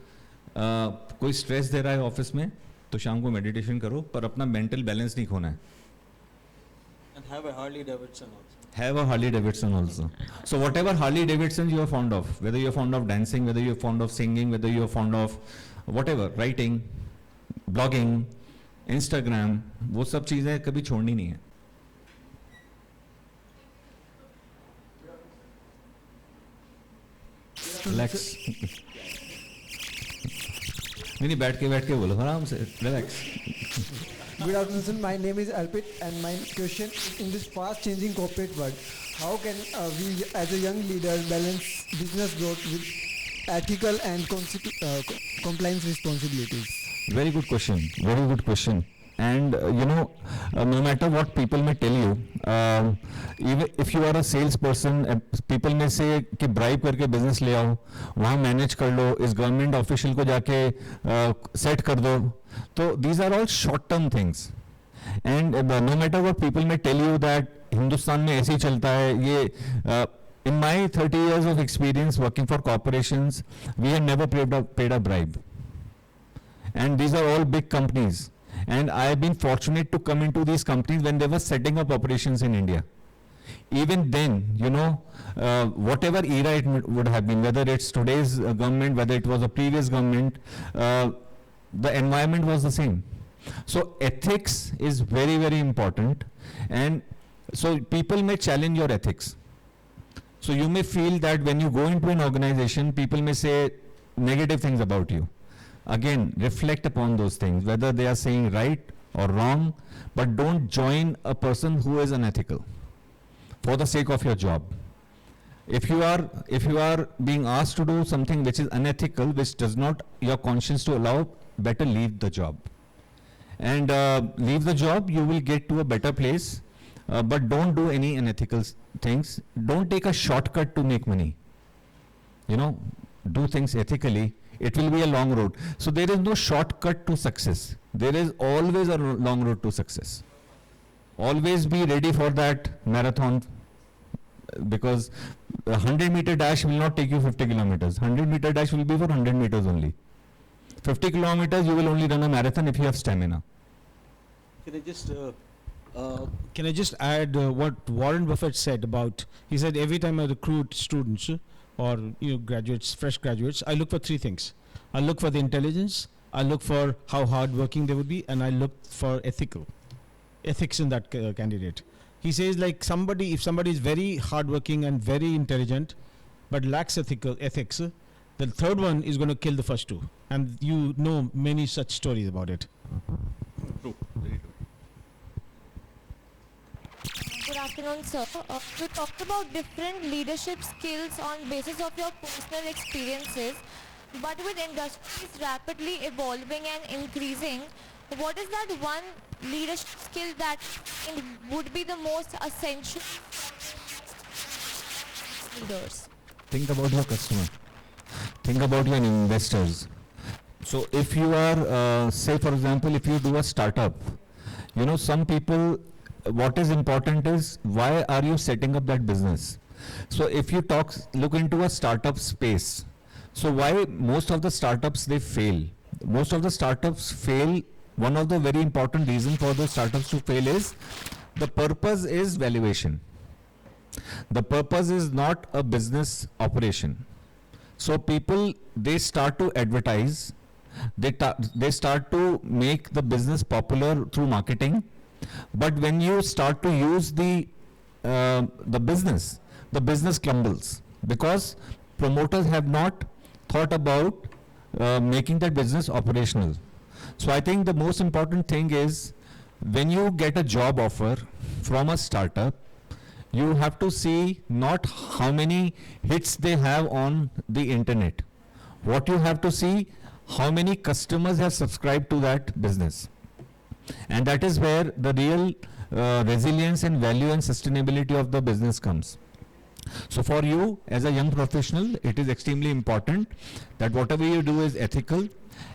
कोई stress दे रहा है office में, तो शाम को meditation करो, पर अपना mental balance नहीं खोना है.
And have a Harley Davidson also.
Have a Harley Davidson also. So whatever Harley Davidson you are fond of, whether you are fond of dancing, whether you are fond of singing, whether you are fond of whatever, writing, blogging, Instagram, वो सब चीजें कभी छोड़नी नहीं है. Relax. नहीं बैठ के बोलो आराम से, relax.
Good afternoon, sir. My name is Arpit, and my question is, in this fast-changing corporate world, how can we, as a young leader, balance business growth with ethical and compliance responsibilities?
Very good question. Very good question. And no matter what people may tell you, even if you are a salesperson, people may say कि bribe करके business ले आओ, वहाँ manage कर लो, इस government official को जाके set कर दो. So these are all short-term things. And no matter what people may tell you that Hindustan में ऐसे ही चलता है, ये in my 30 years of experience working for corporations, we have never paid a bribe. And these are all big companies. And I have been fortunate to come into these companies when they were setting up operations in India. Even then, whatever era it would have been, whether it's today's government, whether it was a previous government, the environment was the same. So ethics is very, very important. And so people may challenge your ethics. So you may feel that when you go into an organization, people may say negative things about you. Again, reflect upon those things, whether they are saying right or wrong, but don't join a person who is unethical for the sake of your job. If you are being asked to do something which is unethical, which does not your conscience to allow, better leave the job. And leave the job, you will get to a better place, but don't do any unethical things. Don't take a shortcut to make money. Do things ethically. It will be a long road. So there is no shortcut to success. There is always a long road to success. Always be ready for that marathon, because a 100-meter dash will not take you 50 kilometers. 100-meter dash will be for 100 meters only. 50 kilometers you will only run a marathon if you have stamina.
Can I just add what Warren Buffett said about, he said every time I recruit students or graduates, fresh graduates, I look for three things. I look for the intelligence, I look for how hardworking they would be, and I look for ethics in that candidate. He says, like, if somebody is very hardworking and very intelligent but lacks ethics, the third one is going to kill the first two. And you know many such stories about it.
True.
afternoon, sir. You talked about different leadership skills on basis of your personal experiences, but with industries rapidly evolving and increasing, what is that one leadership skill that would be the most essential for leaders?
Think about your customer. Think about your investors. So if you are, say for example, if you do a startup, you know, some people, what is important is why are you setting up that business? So if you look into a startup space, so why most of the startups they fail? Most of the startups fail. One of the very important reasons for the startups to fail is the purpose is valuation. The purpose is not a business operation. So people, they start to advertise, they start to make the business popular through marketing. But when you start to use the business crumbles because promoters have not thought about making that business operational. So I think the most important thing is when you get a job offer from a startup, you have to see not how many hits they have on the internet. What you have to see, how many customers have subscribed to that business. And that is where the real resilience and value and sustainability of the business comes. So for you as a young professional, it is extremely important that whatever you do is ethical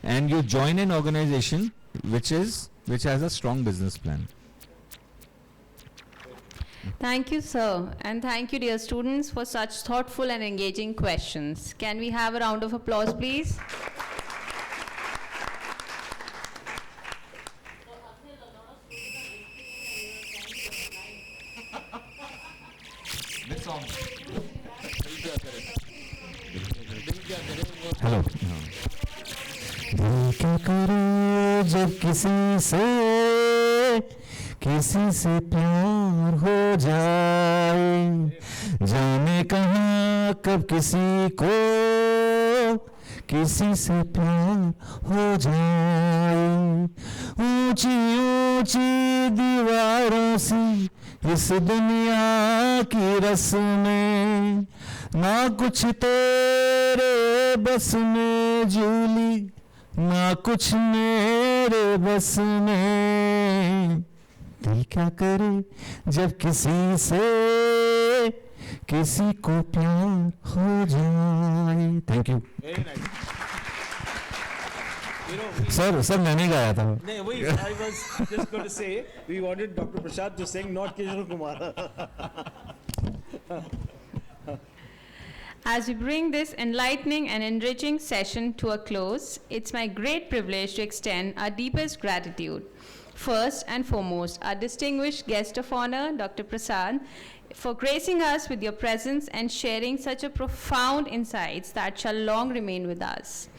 and you join an organization which has a strong business plan.
Thank you, sir. And thank you, dear students, for such thoughtful and engaging questions. Can we have a round of applause, please?
Hello. दिल क्या करे जब किसी से प्यार हो जाए, जाने कहाँ कब किसी को किसी से प्यार हो जाए। ऊंची ऊंची दीवारों से इस दुनिया की रस्में, ना कुछ तेरे बस में जूली, ना कुछ मेरे बस में। दिल क्या करे जब किसी को प्यार हो जाए। Thank you. सर मैंने गाया था।
नहीं, वही I was just going to say we wanted Dr. Prasad to sing, not Kishore Kumar.
As we bring this enlightening and enriching session to a close, it's my great privilege to extend our deepest gratitude. First and foremost, our distinguished guest of honor, Dr. Prasad, for gracing us with your presence and sharing such a profound insights that shall long remain with us.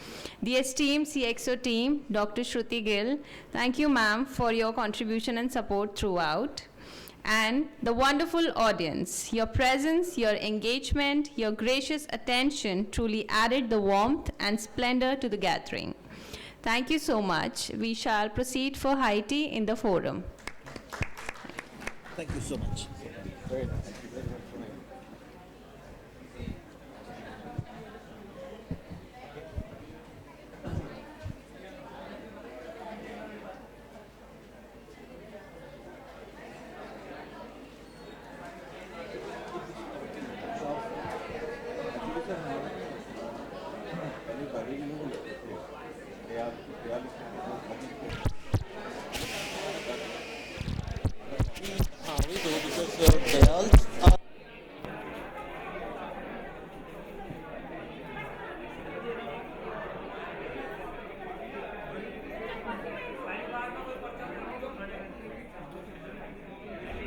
The esteemed CXO team, Dr. Shruti Gill, thank you, ma'am, for your contribution and support throughout. And the wonderful audience, your presence, your engagement, your gracious attention truly added the warmth and splendor to the gathering. Thank you so much. We shall proceed for high tea in the forum.
Thank you so much. Very nice.